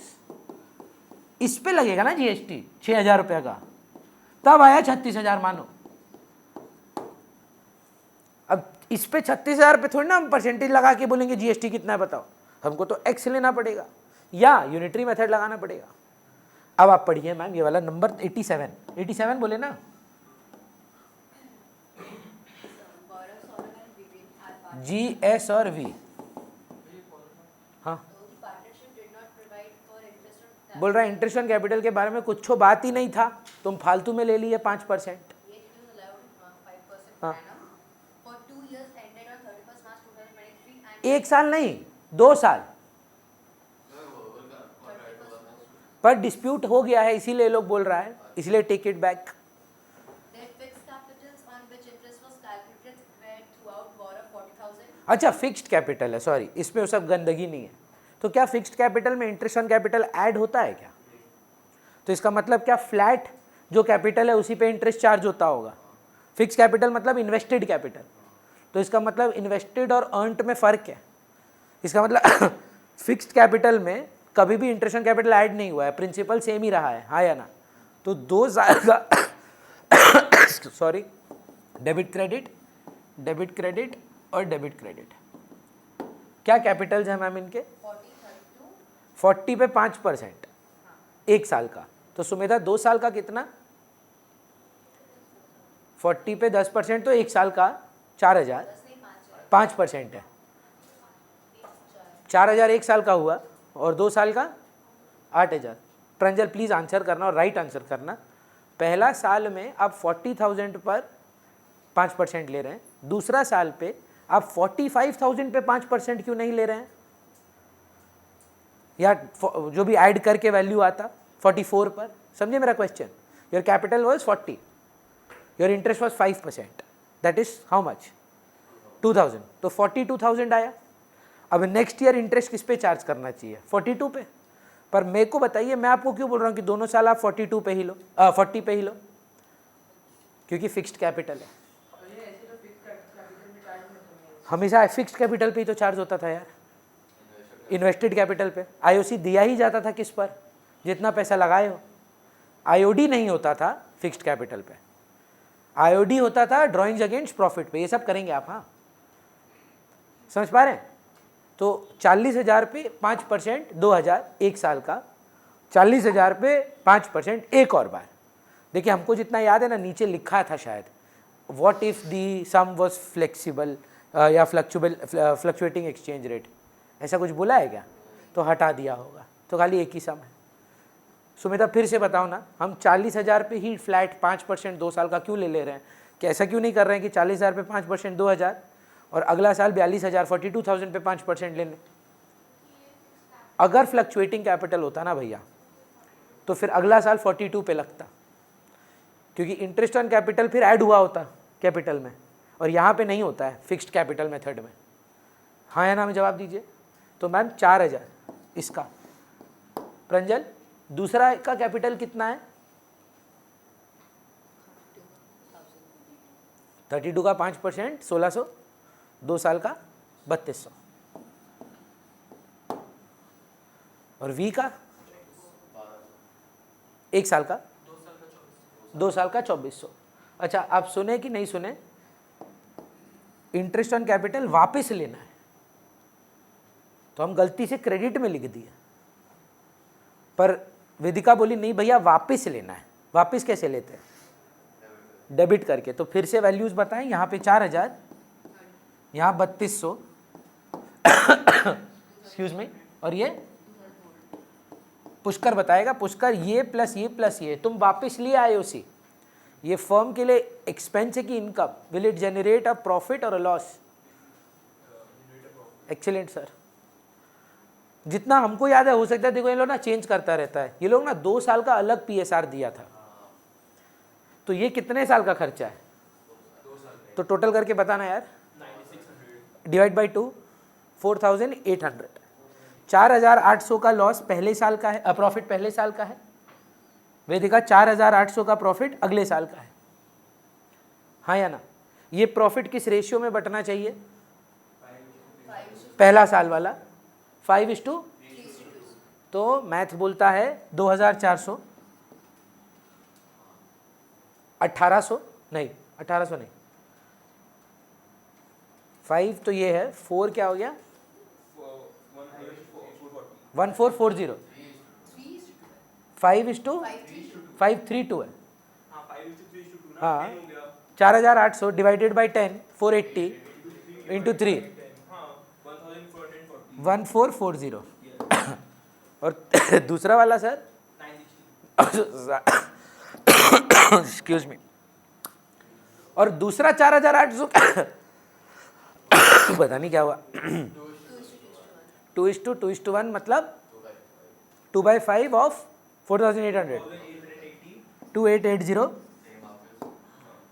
इस पे लगेगा ना जीएसटी 6,000 रुपये का, तब आया 36,000 मानो। अब इस पे 36,000 पे थोड़ी ना हम परसेंटेज लगा के बोलेंगे जीएसटी कितना है बताओ, हमको तो एक्स लेना पड़ेगा या यूनिटरी मेथड लगाना पड़ेगा। अब आप पढ़िए मैम ये वाला नंबर 87 बोले ना, जी एस और वी। हाँ बोल रहा है इंटरेस्ट ऑन कैपिटल के बारे में कुछ बात ही नहीं था, तुम फालतू में ले लिए 5%। हाँ 1 साल नहीं 2 साल, पर डिस्प्यूट हो गया है इसीलिए लोग बोल रहा है, इसलिए टेक इट बैक। अच्छा फिक्स्ड कैपिटल है, सॉरी इसमें वो सब गंदगी नहीं है। तो क्या फिक्स्ड कैपिटल में इंटरेस्ट ऑन कैपिटल ऐड होता है क्या? तो इसका मतलब क्या फ्लैट जो कैपिटल है उसी पे इंटरेस्ट चार्ज होता होगा। फिक्स्ड कैपिटल मतलब इन्वेस्टेड कैपिटल, तो इसका मतलब इन्वेस्टेड और अर्नड में फ़र्क है। इसका मतलब फिक्स्ड कैपिटल में कभी भी इंटरेस्ट ऑन कैपिटल ऐड नहीं हुआ है, प्रिंसिपल सेम ही रहा है, हाँ या ना। तो 2 साल का सॉरी डेबिट क्रेडिट और डेबिट क्रेडिट, क्या कैपिटल्स हैं मैम इनके? 40 पे 5% 1 साल का, तो सुमेधा 2 साल का कितना? 40 पे 10% तो 1 साल का 4,000, 5% है 4,000 1 साल का हुआ, और 2 साल का 8,000। प्रंजल प्लीज़ आंसर करना और राइट आंसर करना। पहला साल में आप 40,000 पर 5% ले रहे हैं, दूसरा साल पे आप 45,000 पे 5% क्यों नहीं ले रहे हैं? या जो भी ऐड करके वैल्यू आता 44 पर, समझे मेरा question? Your capital was 40, your interest was 5%, that is how much? 2,000, तो 42,000 आया। अब नेक्स्ट ईयर इंटरेस्ट किस पे चार्ज करना चाहिए? 42 पे। पर मेरे को बताइए, मैं आपको क्यों बोल रहा हूँ कि दोनों साल आप 42 पे ही लो, 40 पे ही लो, क्योंकि फिक्स्ड कैपिटल है। हमेशा फिक्स्ड कैपिटल पे ही तो चार्ज होता था यार, इन्वेस्टेड कैपिटल पे आईओसी दिया ही जाता था किस पर? जितना पैसा लगाए हो। आईओडी नहीं होता था फिक्स्ड कैपिटल पे, आईओडी होता था ड्रॉइंग्स अगेंस्ट प्रॉफिट पे। ये सब करेंगे आप, हाँ समझ पा रहे हैं? तो 40,000 पे 5% 2,000 1 साल का, 40,000 पे 5% एक और बार। देखिए हमको जितना याद है ना, नीचे लिखा था शायद, what if the sum was flexible या फ्लक्चुएटिंग एक्सचेंज रेट, ऐसा कुछ बोला है क्या? तो हटा दिया होगा, तो खाली एक ही सम है। सुमिता फिर से बताओ ना, हम 40,000 पे ही फ्लैट 5% 2 साल का क्यों ले रहे हैं? क्या ऐसा क्यों नहीं कर रहे हैं कि 40,000 पे 5% 2,000 और अगला साल 42,000 42,000 पे 5% ले लें? अगर फ्लक्चुएटिंग कैपिटल होता ना भैया, तो फिर अगला साल 42 पे लगता, क्योंकि इंटरेस्ट ऑन कैपिटल फिर ऐड हुआ होता कैपिटल में, और यहाँ पे नहीं होता है फिक्स्ड कैपिटल मेथड में। हाँ या ना में जवाब दीजिए। तो मैम 4,000 इसका। प्रंजल दूसरा का कैपिटल कितना है? 32 का 5% 1,600, 2 साल का 3,200, और वी का 1 साल का 2 साल का 2,400। अच्छा आप सुने कि नहीं सुने? इंटरेस्ट ऑन कैपिटल वापस लेना है, तो हम गलती से क्रेडिट में लिख दिया, पर वेदिका बोली नहीं भैया वापस लेना है। वापस कैसे लेते हैं? डेबिट करके। तो फिर से वैल्यूज बताएं, यहाँ पे 4,000, यहाँ 3,200 एक्सक्यूज मी, और ये पुष्कर बताएगा। पुष्कर ये प्लस ये तुम वापस लिए आईओसी, ये फर्म के लिए एक्सपेंस है कि income? Will it generate a profit और अ लॉस? Excellent sir. जितना हमको याद है, हो सकता है देखो ये लोग ना चेंज करता रहता है, ये लोग ना 2 साल का अलग पीएसआर दिया था, तो ये कितने साल का खर्चा है? तो टोटल करके बताना यार, डिवाइड बाई 2, 4800। 4800 का लॉस पहले साल का है, प्रॉफिट पहले साल का है। वेदिका 4800 का प्रॉफिट अगले साल का है, हाँ या ना? ये प्रॉफिट किस रेशियो में बटना चाहिए? पहला साल वाला 5:, तो मैथ बोलता है 2400, 1800 नहीं, 1800 नहीं, 5 तो ये है, 4 क्या हो गया? 1440, 5:532 है। हाँ, 4800 डिवाइडेड बाई 10, 480 इंटू 3, 1440। और दूसरा वाला सर, एक्सक्यूज मी, और दूसरा 4800 पता नहीं क्या हुआ, 2:1 मतलब 2/5 ऑफ 4880, 2880,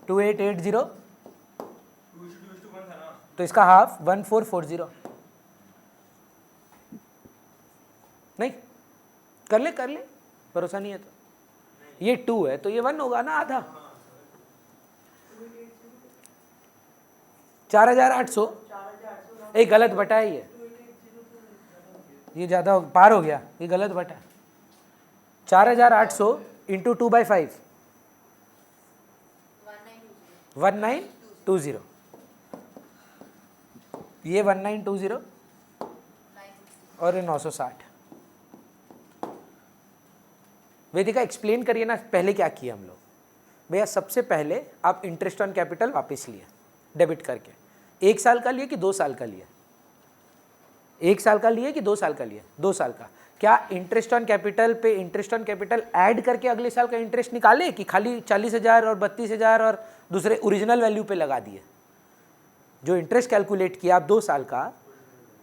2880, तो इसका हाफ 1440। नहीं, कर ले भरोसा नहीं है तो, ये 2 है तो ये 1 होगा ना, आधा। 4800 एक गलत बटा है, ये ज़्यादा पार हो गया, ये गलत बटा है। 4800 इंटू 2/5, 1920, ये 1920 और ये 960। वेदिका एक्सप्लेन करिए ना, पहले क्या किया हम लोग? भैया सबसे पहले आप इंटरेस्ट ऑन कैपिटल वापस लिए डेबिट करके, 1 साल का लिए कि 2 साल का लिए? 1 साल का लिए कि 2 साल का लिए? 2 साल का। क्या इंटरेस्ट ऑन कैपिटल पे इंटरेस्ट ऑन कैपिटल ऐड करके अगले साल का इंटरेस्ट निकाले कि खाली 40,000 और 32,000 और दूसरे ओरिजिनल वैल्यू पे लगा दिए? जो इंटरेस्ट कैलकुलेट किया आप 2 साल का,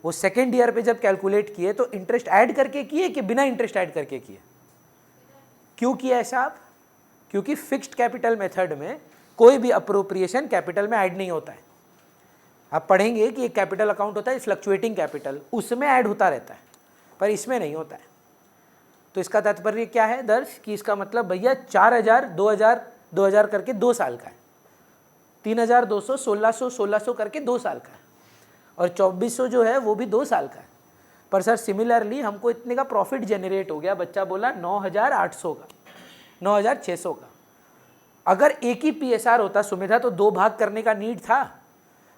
वो सेकेंड ईयर पे जब कैलकुलेट किए तो इंटरेस्ट ऐड करके किए कि बिना इंटरेस्ट ऐड करके किए? क्यों किया ऐसा आप? क्योंकि फिक्स्ड कैपिटल मेथड में कोई भी अप्रोप्रिएशन कैपिटल में ऐड नहीं होता है। आप पढ़ेंगे कि एक कैपिटल अकाउंट होता है फ्लक्चुएटिंग कैपिटल, उसमें ऐड होता रहता है, पर इसमें नहीं होता है। तो इसका तात्पर्य क्या है दर्श, कि इसका मतलब भैया 4000, 2000, 2000 करके 2 साल का है, 3200, 1600, 1600 करके 2 साल का है, और 2400 जो है वो भी 2 साल का है। पर सर सिमिलरली हमको इतने का प्रॉफिट जनरेट हो गया, बच्चा बोला 9800 का, 9600 का। अगर एक ही PSR होता सुमिधा तो 2 भाग करने का नीड था,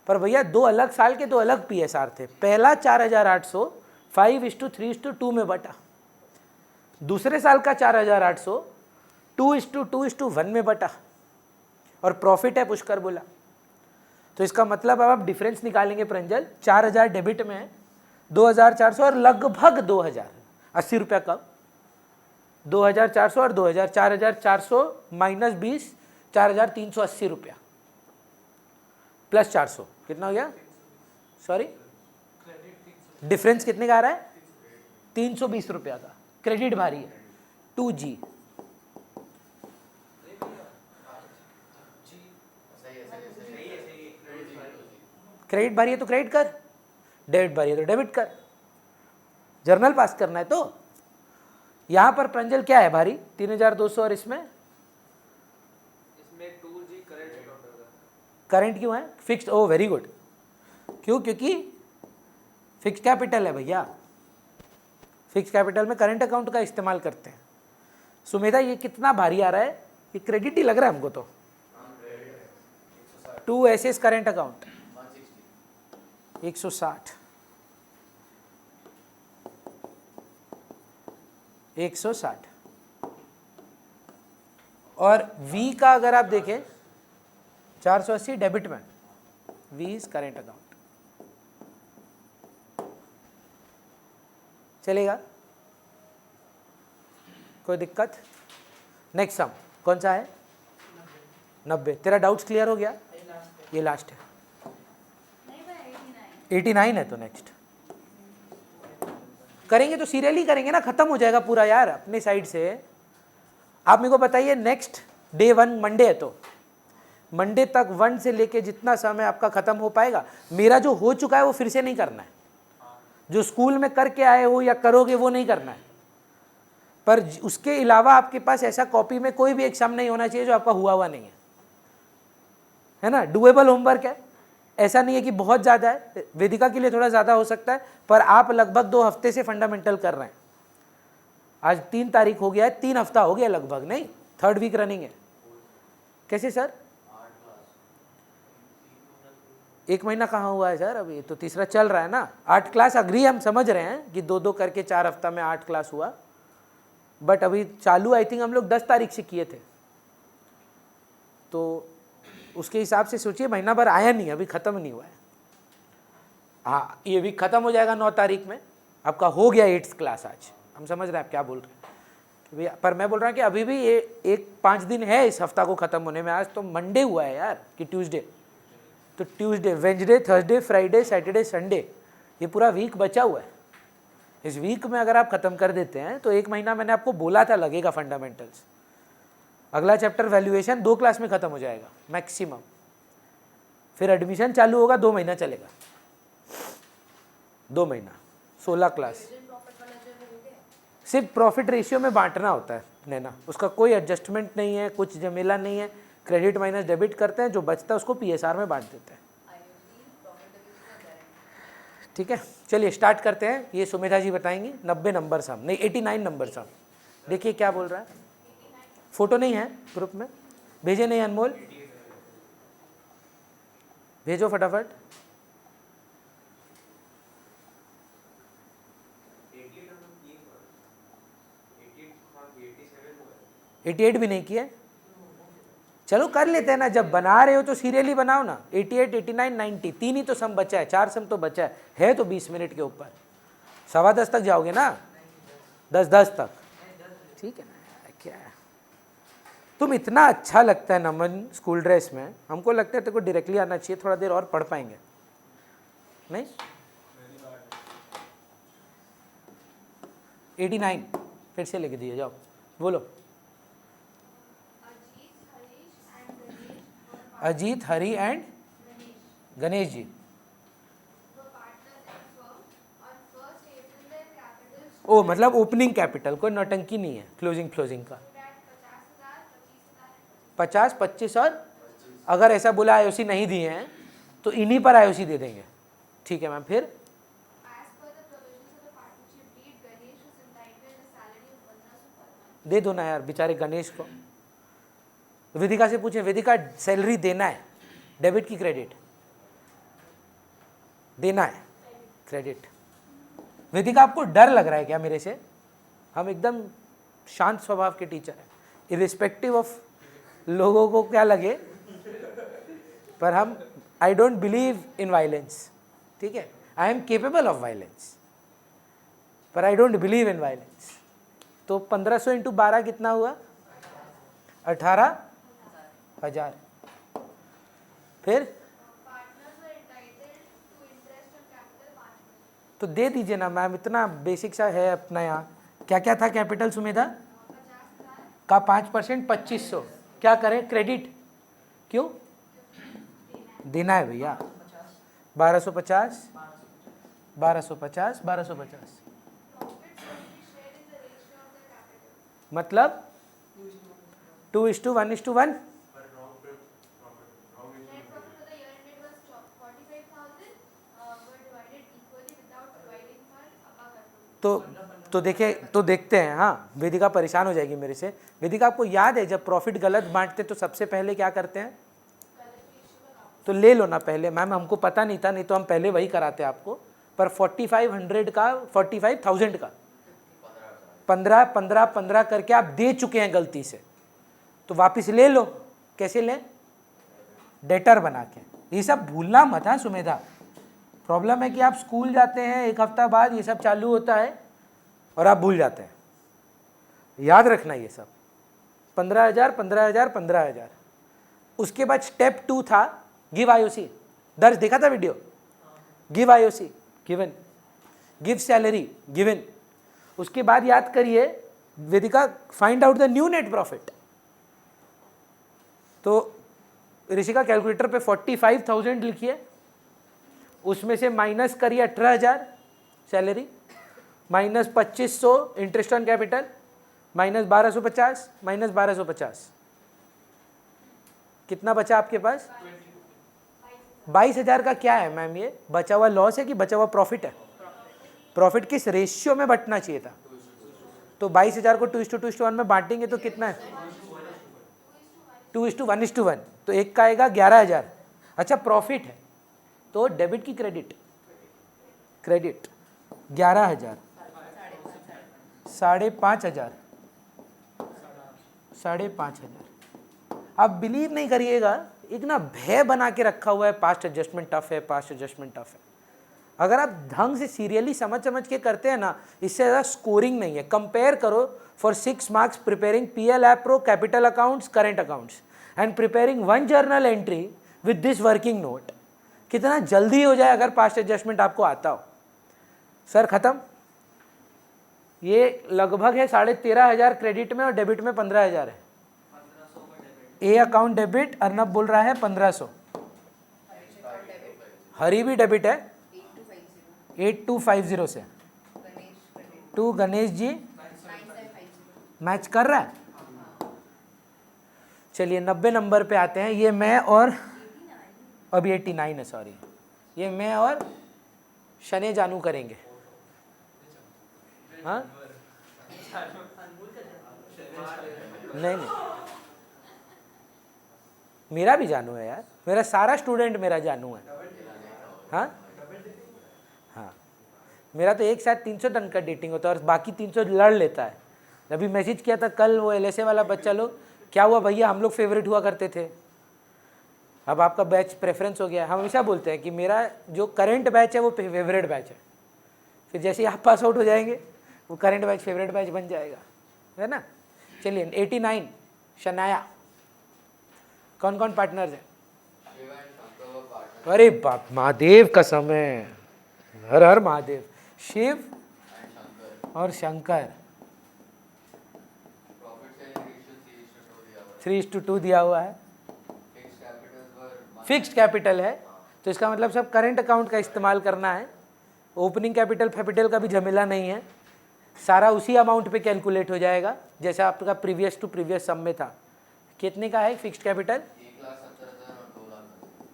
पर भैया 2 अलग साल के 2 अलग PSR थे। पहला 4800 5:3:2 में बटा, दूसरे साल का 4800 2:2:1 में बटा, और प्रॉफिट है पुष्कर बोला। तो इसका मतलब अब आप डिफरेंस निकालेंगे प्रंजल, 4000 डेबिट में है, 2400 और लगभग 2000, 80 रुपया कम, 2400 और 2000, 4400 माइनस 20, 4380 रुपया प्लस 400, कितना हो गया? सॉरी, डिफरेंस कितने का आ रहा है? 320 रुपया का। क्रेडिट भारी है 2G। क्रेडिट भारी है तो क्रेडिट कर, डेबिट भारी है तो डेबिट कर, जर्नल पास करना है। तो यहां पर प्रंजल क्या है भारी? 3200, और इसमें 2G करंट होगा। करंट क्यों है? फिक्स्ड। ओ वेरी गुड। क्यों? क्योंकि फिक्स्ड कैपिटल है भैया, फिक्स्ड कैपिटल में करंट अकाउंट का इस्तेमाल करते हैं। सुमेधा ये कितना भारी आ रहा है? ये क्रेडिट ही लग रहा है हमको तो। 2 SS करंट अकाउंट 160, 160। और V का अगर आप देखें 480 डेबिट में, V इज करेंट अकाउंट। चलेगा? कोई दिक्कत? नेक्स्ट सम कौन सा है? 90। तेरा डाउट्स क्लियर हो गया? ये लास्ट है। 89 है तो नेक्स्ट करेंगे तो सीरियली करेंगे ना, खत्म हो जाएगा पूरा यार अपने साइड से। आप मेरे को बताइए नेक्स्ट डे 1 मंडे है तो मंडे तक 1 से लेके जितना समय आपका ख़त्म हो पाएगा, मेरा जो हो चुका है वो फिर से नहीं करना है, जो स्कूल में करके आए हो या करोगे वो नहीं करना है। पर उसके अलावा आपके पास ऐसा कॉपी में कोई भी एक सम नहीं होना चाहिए जो आपका हुआ नहीं है ना। डुएबल होमवर्क है, ऐसा नहीं है कि बहुत ज़्यादा है, वेदिका के लिए थोड़ा ज़्यादा हो सकता है, पर आप लगभग 2 हफ्ते से फंडामेंटल कर रहे हैं। आज 3 तारीख हो गया है, 3 हफ्ता हो गया लगभग, नहीं 3rd वीक रनिंग है। कैसे सर? 1 महीना कहाँ हुआ है सर, अभी तो तीसरा चल रहा है ना। 8 क्लास अग्री, हम समझ रहे हैं कि 2-2 करके 4 हफ्ता में 8 क्लास हुआ, बट अभी चालू आई थिंक हम लोग 10 तारीख से किए थे, तो उसके हिसाब से सोचिए महीना भर आया नहीं, अभी ख़त्म नहीं हुआ है। हाँ, ये वीक ख़त्म हो जाएगा 9 तारीख में, आपका हो गया 8th क्लास आज। हम समझ रहे हैं आप क्या बोल रहे हैं, पर मैं बोल रहा हूँ कि अभी भी ये 5 दिन है इस हफ्ता को ख़त्म होने में। आज तो मंडे हुआ है यार कि ट्यूसडे, तो Tuesday, Wednesday, Thursday, Friday, Saturday, Sunday, ये पूरा वीक बचा हुआ है। इस वीक में अगर आप ख़त्म कर देते हैं तो 1 महीना मैंने आपको बोला था लगेगा फंडामेंटल्स। अगला चैप्टर वैल्यूएशन 2 क्लास में ख़त्म हो जाएगा मैक्सिमम, फिर एडमिशन चालू होगा, 2 महीना चलेगा, 2 महीना 16 क्लास। सिर्फ प्रॉफिट रेशियो में बांटना होता है नैना, उसका कोई एडजस्टमेंट नहीं है, कुछ झमेला नहीं है। क्रेडिट माइनस डेबिट करते हैं, जो बचता है उसको PSR में बांट देते हैं। ठीक है, चलिए स्टार्ट करते हैं। ये सुमेधा जी बताएंगी 90 नंबर सम, नहीं 89 नंबर सम। देखिए क्या बोल रहा है, फोटो नहीं है ग्रुप में, भेजे नहीं अनमोल, भेजो फटाफट। 88 भी नहीं किए, चलो कर लेते हैं ना, जब बना रहे हो तो सीरियली बनाओ ना। 88, 89, 90, 3 ही तो सम बचा है, 4 सम तो बचा है तो 20 मिनट के ऊपर 10:15 तक जाओगे ना, 10:10 तक, ठीक है ना। क्या है, तुम इतना अच्छा लगता है नमन स्कूल ड्रेस में, हमको लगता है तेरे को डायरेक्टली आना चाहिए, थोड़ा देर और पढ़ पाएंगे नहीं। 89 फिर से लेके दिए, जाओ बोलो। अजीत, हरी एंड गणेश जी। ओ मतलब ओपनिंग कैपिटल, कोई नौटंकी नहीं है क्लोजिंग का। 50, 25 और अगर ऐसा बोला IOC नहीं दिए हैं तो इन्हीं पर IOC दे देंगे। ठीक है मैम, फिर दे दो ना यार बेचारे गणेश को। वेदिका से पूछे, वेदिका सैलरी देना है डेबिट की क्रेडिट? देना है क्रेडिट। वेदिका आपको डर लग रहा है क्या मेरे से? हम एकदम शांत स्वभाव के टीचर हैं, इरिस्पेक्टिव ऑफ लोगों को क्या लगे, पर हम I don't believe in violence, ठीक है। I am capable of violence पर I don't believe in violence. तो 1500 इंटू 12 कितना हुआ? 18,000। फिर तो दे दीजिए ना मैम, इतना बेसिक सा है अपना यहाँ। क्या क्या था कैपिटल सुमेधा का? 5% 2500। क्या करें, क्रेडिट क्यों देना है भैया? 1250, 1250, 1250 मतलब 2:1:1। तो देखिए, तो देखते हैं। हाँ, वेदिका परेशान हो जाएगी मेरे से। वेदिका आपको याद है जब प्रॉफिट गलत बांटते तो सबसे पहले क्या करते हैं? तो ले लो ना पहले। मैम हमको पता नहीं था, नहीं तो हम पहले वही कराते आपको। पर 4500 का, 45,000 का 15 15 15 करके आप दे चुके हैं गलती से, तो वापस ले लो। कैसे लें? डेटर बना के। ये सब भूलना मत है सुमेधा। प्रॉब्लम है कि आप स्कूल जाते हैं, 1 हफ्ता बाद ये सब चालू होता है और आप भूल जाते हैं। याद रखना ये सब 15,000 15,000 15,000। उसके बाद स्टेप 2 था गिव IOC। दर्ज देखा था video? Give IOC given, give salary given. उसके बाद याद करिए Vedika, find out the new net profit. तो ऋषिका कैलकुलेटर पे 45,000 लिखिए, उसमें से माइनस करिए 18,000 salary, minus 2,500 interest on capital, minus 1,250, minus 1,250, कितना बचा आपके पास? 22,000 का क्या है मैम? ये बचा हुआ लॉस है कि बचा हुआ प्रॉफिट है? प्रॉफिट किस रेशियो में बंटना चाहिए था? तो 22,000 को 2:2:1 में बांटेंगे तो कितना है? 2:1:1, तो एक का आएगा 11,000। अच्छा प्रॉफिट है तो डेबिट की क्रेडिट? क्रेडिट 11,000, 5,500, 5,500। आप बिलीव नहीं करिएगा, एक ना भय बना के रखा हुआ है, पास्ट एडजस्टमेंट टफ है, पास्ट एडजस्टमेंट टफ है। अगर आप ढंग से सीरियली समझ के करते हैं ना, इससे ज़्यादा स्कोरिंग नहीं है। कंपेयर करो for 6 marks preparing PL app pro, capital accounts, current accounts and preparing 1 journal entry with this working note, कितना जल्दी हो जाए अगर पास्ट एडजस्टमेंट आपको आता हो। सर खत्म। ये लगभग है 13,500 क्रेडिट में और डेबिट में 15,000 है। ए अकाउंट डेबिट, अर्नब बोल रहा है 1,500। हरी भी डेबिट है 8250 से। टू गणेश जी मैच कर रहा है। चलिए 90 नंबर पे आते हैं। ये मैं और अभी 89 है, सॉरी, ये मैं और शने जानू करेंगे। हाँ नहीं, मेरा भी जानू है यार, मेरा सारा स्टूडेंट मेरा जानू है। हाँ हाँ, मेरा तो एक साथ 300 टन का डेटिंग होता है और बाकी 300 लड़ लेता है। अभी मैसेज किया था कल वो LSA वाला बच्चा लोग, क्या हुआ भैया हम लोग फेवरेट हुआ करते थे, अब आपका बैच प्रेफरेंस हो गया। हम हमेशा बोलते हैं कि मेरा जो करंट बैच है वो फेवरेट बैच है, फिर जैसे ही आप पास आउट हो जाएंगे वो करंट बैच फेवरेट बैच बन जाएगा, है ना। चलिए 89 शनाया, कौन कौन पार्टनर्स हैं? अरे बाप, महादेव का समय, हर हर महादेव। शिव और शंकर। 3:2 दिया हुआ है। फिक्स्ड कैपिटल है तो इसका मतलब सब करंट अकाउंट का इस्तेमाल करना है। ओपनिंग कैपिटल फैपिटल का भी झमेला नहीं है, सारा उसी अमाउंट पे कैलकुलेट हो जाएगा जैसा आपका प्रीवियस टू प्रीवियस सम में था। कितने का है फिक्स्ड कैपिटल? 1,70,000।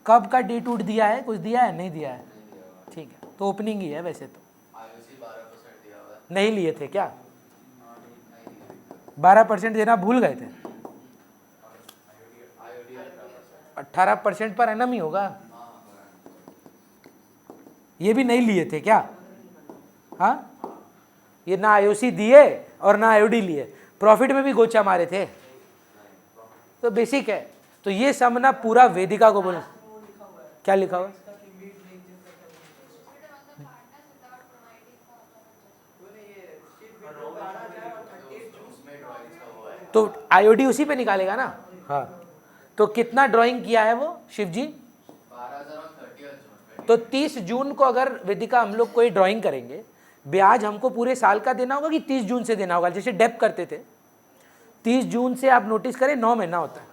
कब का डेट उठ दिया है? कुछ दिया है? नहीं दिया है, ठीक है, तो ओपनिंग ही है। वैसे तो नहीं लिए थे क्या? 12% देना भूल गए थे? 18% पर एनम ही होगा। ये भी नहीं लिए थे क्या? हाँ, ये ना IOC दिए और ना IOD लिए, प्रॉफिट में भी गोचा मारे थे, तो बेसिक है। तो ये सम ना पूरा वेदिका को बोलो। क्या लिखा हुआ? तो IOD उसी पे निकालेगा ना। हाँ, तो कितना ड्राइंग किया है वो शिव जी? 12,030। तो 30 जून को अगर वेदिका हम लोग कोई ड्राइंग करेंगे, ब्याज हमको पूरे साल का देना होगा कि 30 जून से देना होगा? जैसे डेप करते थे 30 जून से, आप नोटिस करें 9 महीना होता है,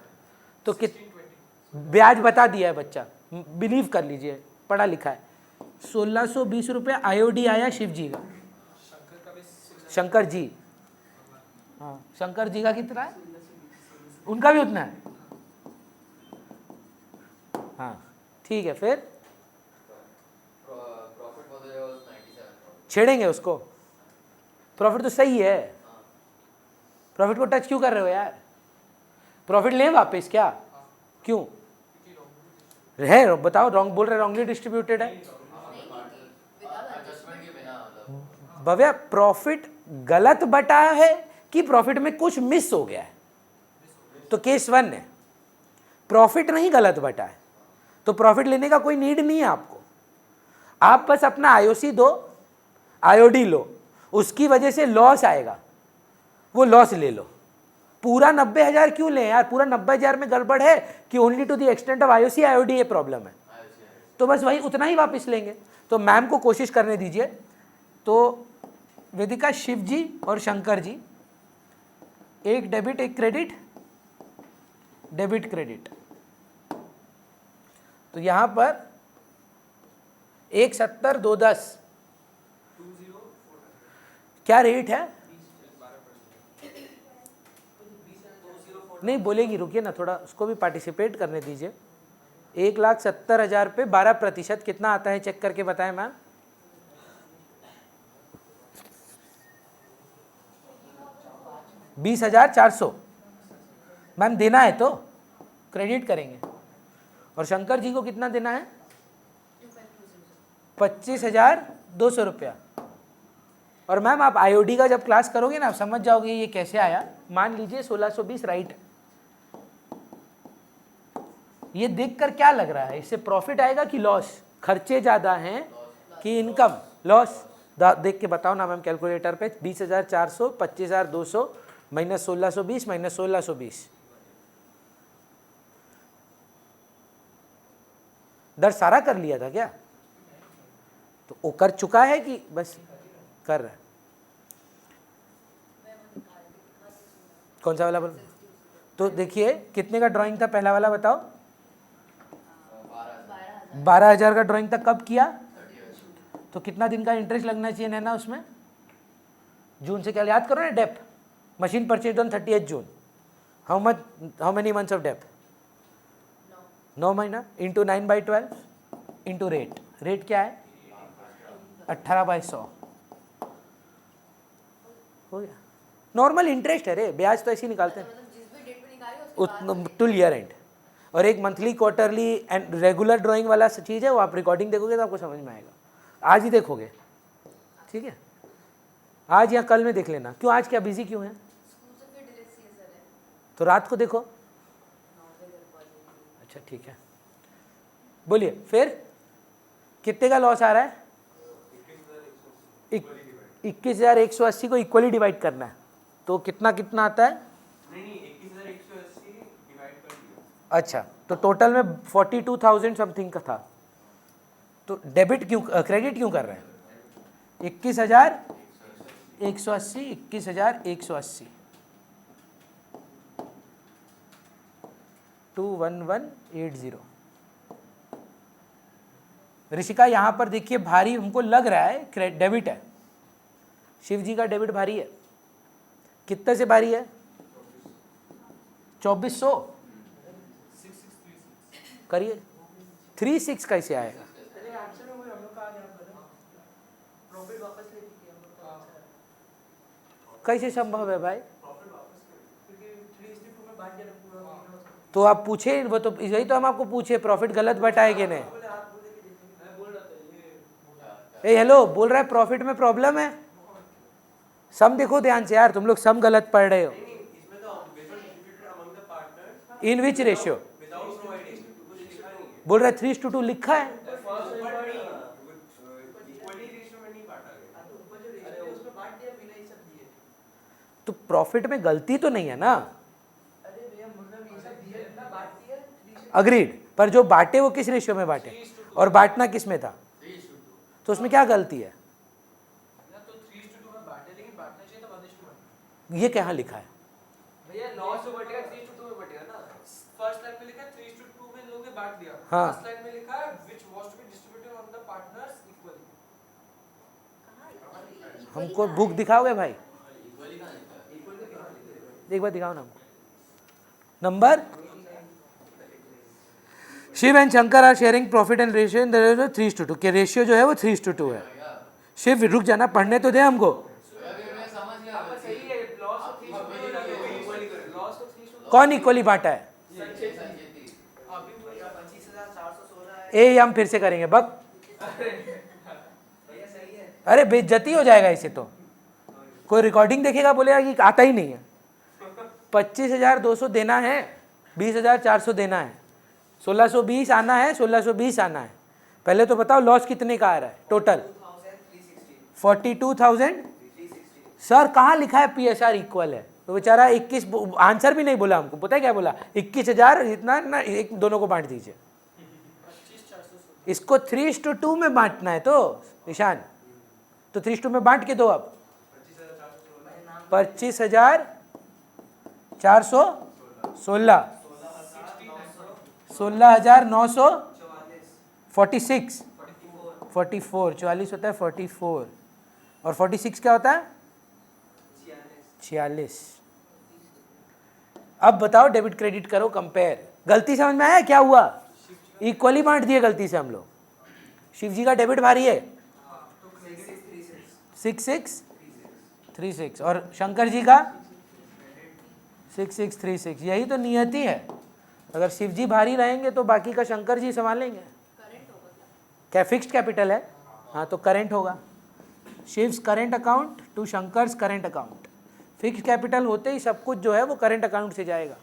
तो ब्याज बता दिया है बच्चा, बिलीव कर लीजिए, पढ़ा लिखा है। 1,620 रुपये IOD आया शिव जी का। शंकर जी, हाँ शंकर जी का कितना है? उनका भी उतना है। हाँ ठीक है, फिर छेड़ेंगे उसको। प्रॉफिट तो सही है, प्रॉफिट को टच क्यों कर रहे हो यार? प्रॉफिट लें वापस क्या? क्यों है? बताओ, रॉन्ग बोल रहे, रॉन्गली डिस्ट्रीब्यूटेड है। भव्या प्रॉफिट गलत बटा है कि प्रॉफिट में कुछ मिस हो गया है? तो केस 1 है, प्रॉफिट नहीं गलत बटा है, तो प्रॉफिट लेने का कोई नीड नहीं है आपको। आप बस अपना IOC दो, IOD लो, उसकी वजह से लॉस आएगा, वो लॉस ले लो। पूरा 90,000 क्यों लें यार? पूरा 90,000 में गड़बड़ है कि only to the extent of IOC IOD ये प्रॉब्लम है, तो बस वही उतना ही वापस लेंगे। तो मैम को कोशिश करने दीजिए। तो वेदिका, शिव जी और शंकर जी, एक डेबिट एक क्रेडिट, डेबिट क्रेडिट, तो यहाँ पर 1,70,210 क्या रेट है? नहीं बोलेगी, रुकिए ना थोड़ा, उसको भी पार्टिसिपेट करने दीजिए। 1,70,000 पे 12% कितना आता है चेक करके बताएं मैम। 20,400 मैम देना है तो क्रेडिट करेंगे। और शंकर जी को कितना देना है? 25,200 रुपया। और मैम आप आईओडी का जब क्लास करोगे ना आप समझ जाओगे ये कैसे आया। मान लीजिए 1620 राइट है, ये देखकर क्या लग रहा है, इससे प्रॉफिट आएगा कि लॉस? खर्चे ज़्यादा हैं कि इनकम? लॉस। देख के बताओ ना मैम कैलकुलेटर पे। 20,400 25,200 माइनस 1620 माइनस 1620। दर सारा कर लिया था क्या? तो वो कर चुका है कि बस कर रहा है? कौन सा वाला बोल? तो देखिए कितने का ड्राइंग था पहला वाला बताओ। 12,000 का ड्राइंग था, कब किया? तो कितना दिन का इंटरेस्ट लगना चाहिए नैना उसमें? जून से क्या याद करो ना dep. Machine purchase on 30th June। How many months of dep? 9 महीना इंटू 9/12 इंटू रेट। रेट क्या है? 18/100 हो गया। नॉर्मल इंटरेस्ट है रे, ब्याज तो ऐसे ही निकालते हैं टुल ईयर एंड। और एक monthly quarterly and regular drawing वाला चीज़ है, वो आप रिकॉर्डिंग देखोगे तो आपको समझ में आएगा। आज ही देखोगे, ठीक है? आज या कल में देख लेना। क्यों आज क्या बिजी क्यों है? तो रात को देखो। अच्छा ठीक है, बोलिए फिर कितने का लॉस आ रहा है? 21,180 को इक्वली डिवाइड करना है तो कितना कितना आता है? नहीं 21,180 डिवाइड कर दिया। अच्छा तो टोटल में 42,000 समथिंग का था। तो डेबिट क्यों, क्रेडिट क्यों कर रहे हैं? 21,180 21,180 21180। ऋषिका यहाँ पर देखिए भारी हमको लग रहा है डेबिट है। शिव जी का डेबिट भारी है। कितने से भारी है? 2400 करिए। 36 कैसे आएगा? कैसे संभव है भाई? तो आप पूछे, वो तो यही तो हम आपको पूछे प्रॉफिट गलत बटाए कि नहीं। ए हेलो बोल रहा है प्रॉफिट में प्रॉब्लम है। सम देखो ध्यान से यार, तुम लोग सम गलत पढ़ रहे हो। इन विच रेशियो? बोल रहा है 3:2 लिखा है। तो प्रॉफिट में गलती तो नहीं है ना? अग्रीड, पर जो बांटे वो किस रेशियो में बांटे और बांटना किस में था? तो उसमें क्या गलती है? ये कहाँ लिखा है? भैया लॉस जो बटेगा 3:2 में बटेगा ना। फर्स्ट लाइन में लिखा है 3:2 में लोगे बांट दिया। हाँ। फर्स्ट लाइन में लिखा है which was to be distributed on the partners equally. हमको बुक दिखाओगे भाई? एक बार दिखाओ ना हमको number. Shiv and Shankar are sharing profit and ratio in the 3:2 के रेशियो जो है वो 3:2 है। शिव रुक जाना, पढ़ने तो दे हमको। कौन इक्वली बांटा है? ए हम फिर से करेंगे बक। अरे बेइज्जती हो जाएगा इसे तो। कोई रिकॉर्डिंग देखेगा बोलेगा कि आता ही नहीं है। 25,200 देना है, 20,400 देना है, 1620 आना है, 1620 आना है। पहले तो बताओ लॉस कितने का आ रहा है टोटल? 42,000। सर कहाँ लिखा है PSR इक्वल है? तो बेचारा 21 आंसर भी नहीं बोला हमको। पता है क्या बोला? 21,000 इतना ना, एक दोनों को बांट दीजिए। इसको 3:2 में बांटना है तो ईशान, तो 3:2 में बांट के दो। अब 25,416 16,900 46, 44, 44 होता है 44, और 46 क्या होता है? 46। अब बताओ डेबिट क्रेडिट करो, कंपेयर। गलती समझ में आया क्या हुआ? इक्वली बांट दिए गलती से हम लोग। शिव जी का डेबिट भारी है 6636, और शंकर जी का 6636। यही तो नियति है। अगर शिव जी भारी रहेंगे तो बाकी का शंकर जी संभालेंगे। क्या फिक्स्ड कैपिटल है? हाँ, तो करेंट होगा। Shiv's current account to Shankar's current account. Fixed capital होते ही सब कुछ जो है वो करेंट अकाउंट से जाएगा।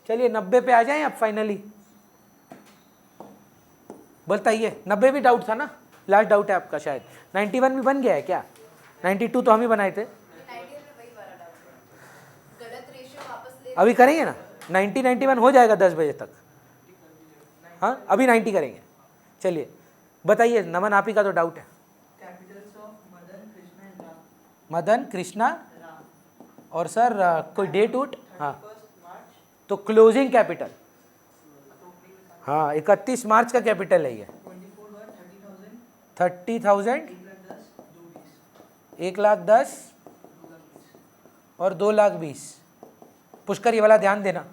चलिए 90 पे आ जाएं अब फाइनली। बताइए, 90 भी डाउट था ना? लास्ट डाउट है आपका शायद। 91 भी बन गया है क्या? 92 तो हम ही बनाए थे। अभी करेंगे ना? 90 91 हो जाएगा 10 बजे तक। हाँ, अभी 90 करेंगे। चलिए बताइए, नमन आप ही का तो डाउट है। मदन, कृष्णा और सर कोई डेट उट? हाँ, तो क्लोजिंग कैपिटल, हाँ 31 मार्च का कैपिटल है ये। 30,000, 1,10,000 और 2,20,000। पुष्कर ये वाला ध्यान देना,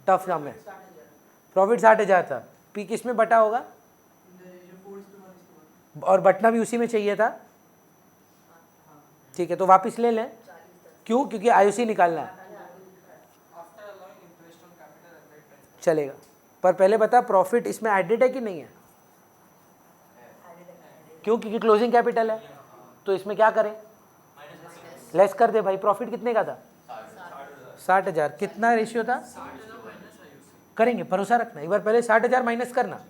टफ सम है। प्रॉफिट 60,000 था, पी किस में बटा होगा? और बटना भी उसी में चाहिए था। ठीक है, तो वापस ले लें। क्यों? क्योंकि आईओसी निकालना है। चलेगा, पर पहले बता प्रॉफिट इसमें एडेड है कि नहीं है? क्यों? क्योंकि क्लोजिंग कैपिटल है। तो इसमें क्या करें? लेस कर दे भाई। प्रॉफिट कितने का था? 60,000। कितना रेशियो था? करेंगे, भरोसा रखना। एक बार पहले 60,000 माइनस करना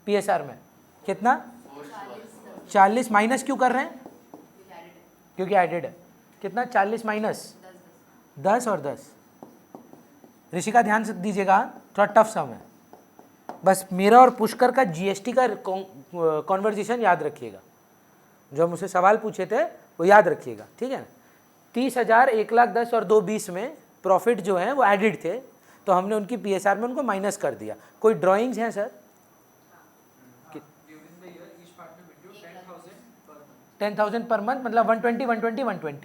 पीएसआर में। कितना? 40 माइनस क्यों कर रहे हैं? क्योंकि एडेड है। कितना? 40 माइनस 10 और 10। ऋषिका ध्यान से दीजिएगा, थोड़ा टफ सम है। बस मेरा और पुष्कर का जीएसटी का कॉन्वर्जेशन याद रखिएगा। जो मुझसे सवाल पूछे थे वो याद रखिएगा, ठीक है ना? 30,000, 1,10,000 और 2,20 में प्रॉफिट जो है वो एडिड थे, तो हमने उनकी पीएसआर में उनको माइनस कर दिया। कोई ड्राइंग्स हैं सर? 10,000 पर मंथ, मतलब 120 120 120।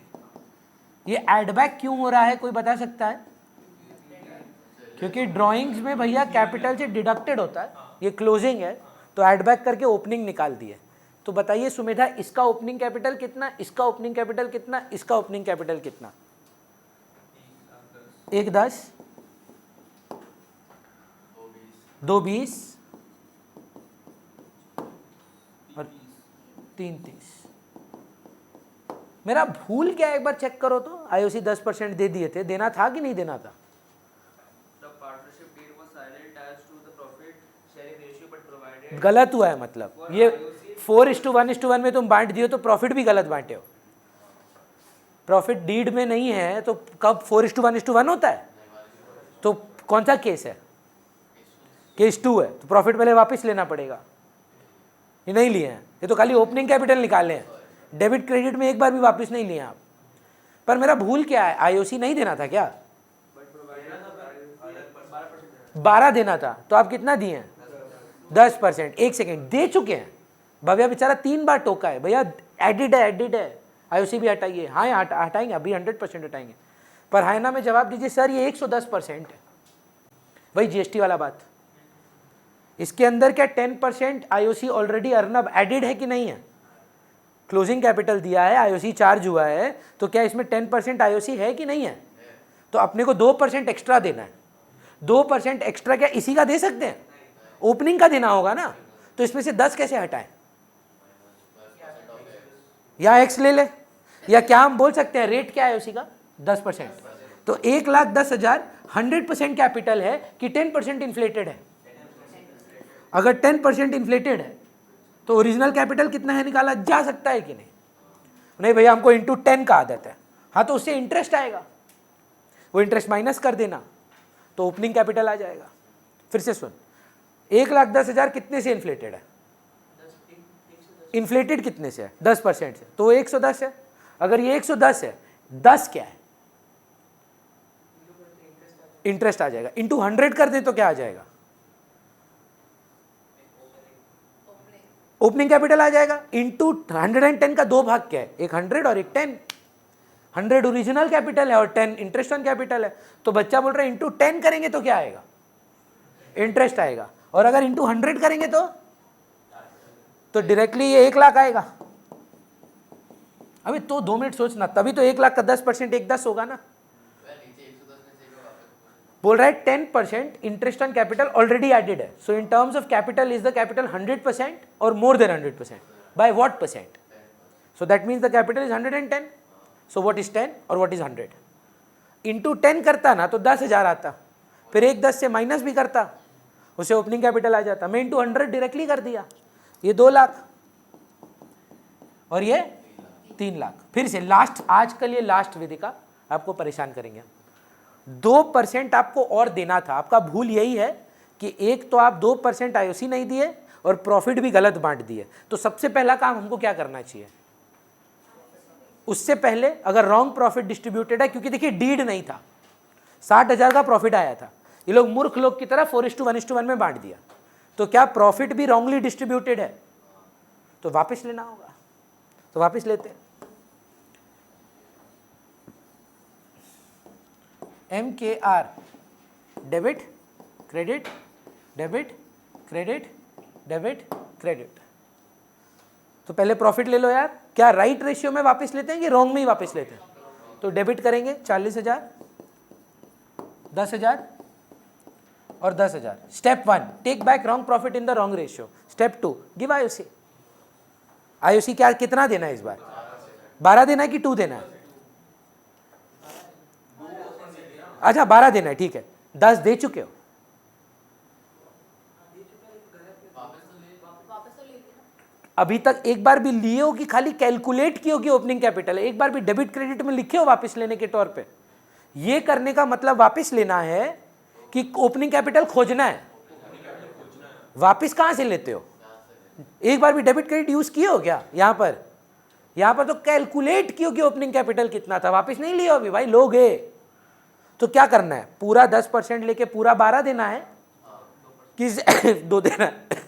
ये एडबैक क्यों हो रहा है, कोई बता सकता है? क्योंकि ड्राइंग्स में भैया कैपिटल से डिडक्टेड होता है, ये क्लोजिंग है तो एडबैक करके ओपनिंग निकाल दिए। तो बताइए सुमेधा, इसका ओपनिंग कैपिटल कितना, इसका ओपनिंग कैपिटल कितना, इसका ओपनिंग कैपिटल कितना? 1,10, 2,20 और 3,30। मेरा भूल क्या है, एक बार चेक करो तो। आईओसी 10% दे दिए थे, देना था कि नहीं देना था? गलत हुआ है, मतलब ये 4:1:1 में तुम बांट दियो तो प्रॉफिट भी गलत बांटे हो। प्रॉफिट डीड में नहीं है तो कब 4:1:1 होता है? तो कौन सा केस है? केस 2 है, तो प्रॉफिट पहले वापस लेना पड़ेगा। ये नहीं लिए हैं, ये तो खाली ओपनिंग कैपिटल निकाले हैं। डेबिट क्रेडिट में एक बार भी वापस नहीं लिए आप। पर मेरा भूल क्या है, आईओसी नहीं देना था क्या? 12 देना था, तो आप कितना दिए हैं? 10%। एक सेकेंड, दे चुके हैं। भव्या बेचारा 3 बार टोका है, भैया एडिड है, एडिड है, आईओसी भी हटाइए। हाँ हटाएंगे, अभी 100% हटाएंगे। पर हायना में जवाब दीजिए सर ये 110% है। वही जीएसटी वाला बात। इसके अंदर क्या 10% आईओसी ऑलरेडी अर्नब एडिड है कि नहीं है? क्लोजिंग कैपिटल दिया है, आईओसी चार्ज हुआ है, तो क्या इसमें 10% आईओसी है कि नहीं है? तो अपने को 2% एक्स्ट्रा देना है। 2% एक्स्ट्रा क्या इसी का दे सकते हैं? ओपनिंग का देना होगा ना। तो इसमें से 10 कैसे हटाएं? या एक्स ले ले, या क्या हम बोल सकते हैं रेट क्या है उसी का? 10%। तो 1,10,000 100% कैपिटल है कि 10% इन्फ्लेटेड है? अगर 10% इन्फ्लेटेड है तो ओरिजिनल कैपिटल कितना है निकाला जा सकता है कि नहीं? नहीं भैया, हमको इंटू 10 का आदत है। हाँ, तो उससे इंटरेस्ट आएगा, वो इंटरेस्ट माइनस कर देना तो ओपनिंग कैपिटल आ जाएगा। फिर से सुन, 1,10,000 कितने से इन्फ्लेटेड है? इन्फ्लेटेड कितने से है? 10% से, तो 110 है। अगर ये 110 है, 10 क्या है? इंटरेस्ट आ जाएगा। इंटू 100 कर दें तो क्या आ जाएगा? ओपनिंग कैपिटल आ जाएगा इंटू 110 का दो भाग क्या है, एक 100 और एक 10। 100 ओरिजिनल कैपिटल है और 10 इंटरेस्ट ऑन कैपिटल है। तो बच्चा बोल रहा है इंटू 10 करेंगे तो क्या आएगा, इंटरेस्ट आएगा, और अगर इंटू 100 करेंगे तो डायरेक्टली ये 1 लाख आएगा। अभी तो 2 मिनट सोचना, तभी तो 1 लाख का 10% एक 10 होगा ना। बोल रहा है 10% interest on capital already added है, so in terms of capital is the capital 100% और more than 100%, by what percent? So that means the capital is 110, so what is 10 और व्हाट इज 100? इंटू 10 करता ना तो 10,000 आता, फिर एक 10 से माइनस भी करता, उसे ओपनिंग कैपिटल आ जाता। मैं इंटू 100 डायरेक्टली कर दिया, ये 2 लाख और ये 3 लाख। फिर से लास्ट, आजकल ये लास्ट विधि का आपको परेशान करेंगे। 2% आपको और देना था, आपका भूल यही है कि एक तो आप 2% आईओसी नहीं दिए और प्रॉफिट भी गलत बांट दिए। तो सबसे पहला काम हमको क्या करना चाहिए, उससे पहले अगर रॉन्ग प्रॉफिट डिस्ट्रीब्यूटेड है, क्योंकि देखिए डीड नहीं था, 60,000 का प्रॉफिट आया था, ये लोग मूर्ख लोग की तरह 4:1:1 में बांट दिया, तो क्या प्रॉफिट भी रॉन्गली डिस्ट्रीब्यूटेड है, तो वापस लेना होगा। तो वापस लेते हैं। MKR debit credit debit credit debit credit. तो पहले प्रॉफिट ले लो यार, क्या राइट रेशियो में वापस लेते हैं कि रॉन्ग में ही वापस लेते हैं? तो डेबिट करेंगे 40,000, 10,000 और 10,000। Step 1 take back wrong profit in the wrong ratio. Step 2 give IOC. IOC क्या कितना देना है इस बार? 12 देना है कि 2 देना है? अच्छा 12 देना है, ठीक है। 10 दे चुके हो, अभी तक एक बार भी लिए हो कि खाली कैलकुलेट किए हो कि ओपनिंग कैपिटल है? एक बार भी डेबिट क्रेडिट में लिखे हो वापस लेने के तौर पे? ये करने का मतलब वापस लेना है कि ओपनिंग कैपिटल खोजना है। वापस कहां से लेते हो? एक बार भी डेबिट क्रेडिट यूज किए हो क्या? यहां पर तो कैलकुलेट किए हो कि ओपनिंग कैपिटल कितना था, वापस नहीं लियो अभी भाई, लोगे। तो क्या करना है, पूरा 10% लेके पूरा 12 देना है कि 2 देना है?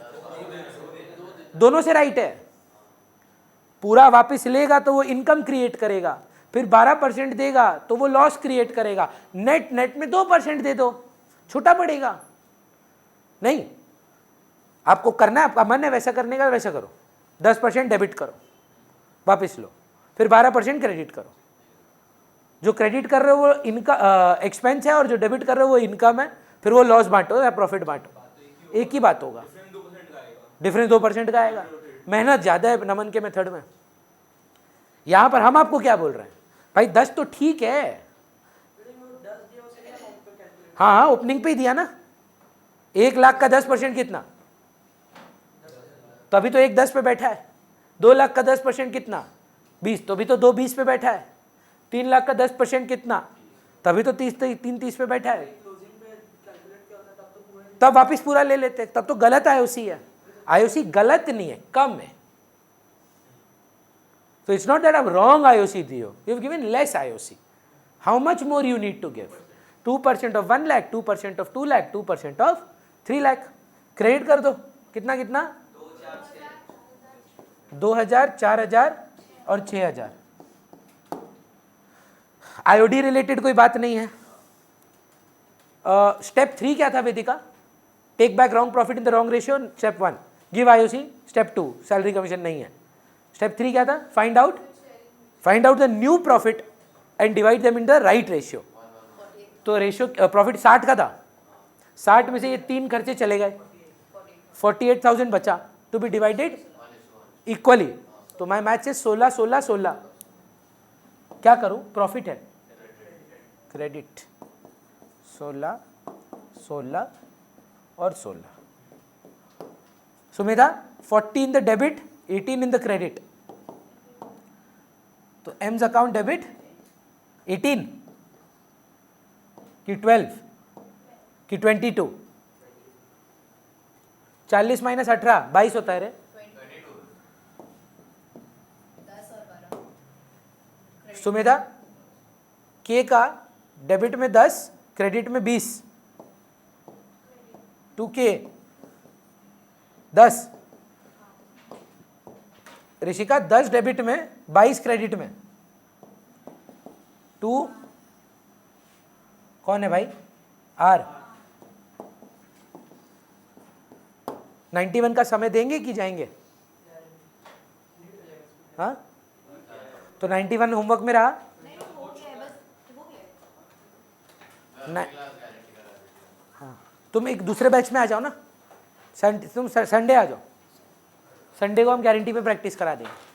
दोनों से राइट है। पूरा वापस लेगा तो वो इनकम क्रिएट करेगा, फिर 12% देगा तो वो लॉस क्रिएट करेगा। नेट में 2% दे दो, छूटा पड़ेगा। नहीं, आपको करना है, आपका मन है वैसा करने का, वैसा करो। 10% डेबिट करो, वापस लो, फिर 12% क्रेडिट करो। जो क्रेडिट कर रहे हो वो इनका एक्सपेंस है और जो डेबिट कर रहे हो वो इनकम है, फिर वो लॉस बांटो या प्रॉफिट बांटो, एक ही बात होगा। डिफरेंस 2% का आएगा। मेहनत ज़्यादा है नमन के मेथड में। यहां पर हम आपको क्या बोल रहे हैं भाई, 10 तो ठीक है। हाँ ओपनिंग पे ही दिया ना। 1 लाख का 10% कितना? तो अभी तो एक 10 पे बैठा है। 2 लाख का 10% कितना? 20, तो अभी तो 2 20 पे बैठा है। 3 लाख का 10% कितना? तभी तो 3 30 पे बैठा है। तब वापिस पूरा ले लेते, तब तो गलत आईओसी है। आईओसी गलत नहीं है, कम है। So it's not that I'm wrong IOC दियो, you've given less IOC. How much more you need to give? 2% of 1 lakh, 2% of 2 lakh, 2% of 3 lakh. Credit कर दो, कितना कितना? 2,000, 4,000 और 6,000। आईओडी रिलेटेड कोई बात नहीं है। स्टेप 3 क्या था Vedika? Take back wrong profit in the wrong ratio. Step 1 give IOC. Step 2 salary commission नहीं है। स्टेप 3 क्या था? Find out the new profit and divide them in the right ratio. तो रेशियो प्रॉफिट 60 का था, 60 में से ये 3 खर्चे चले गए, 48,000 बचा टू बी डिवाइडेड इक्वली। तो माय मैथ से 16 16 16 क्या करूं? प्रॉफिट है, क्रेडिट 16 16 और 16। Sumedha 40 in the debit, 18 in the credit. तो एम्स अकाउंट डेबिट 18 कि 12 कि 22? 40 माइनस 18 22 होता है रे। सुमेधा के का डेबिट में 10 क्रेडिट में 20, 2K 10 ऋषिका 10 डेबिट में 22 क्रेडिट में 2 कौन है भाई आर 91 का समय देंगे कि जाएंगे? हाँ तो 91 होमवर्क में रहा नहीं। हाँ तुम एक दूसरे बैच में आ जाओ ना, तुम संडे आ जाओ, संडे को हम गारंटी पे प्रैक्टिस करा देंगे।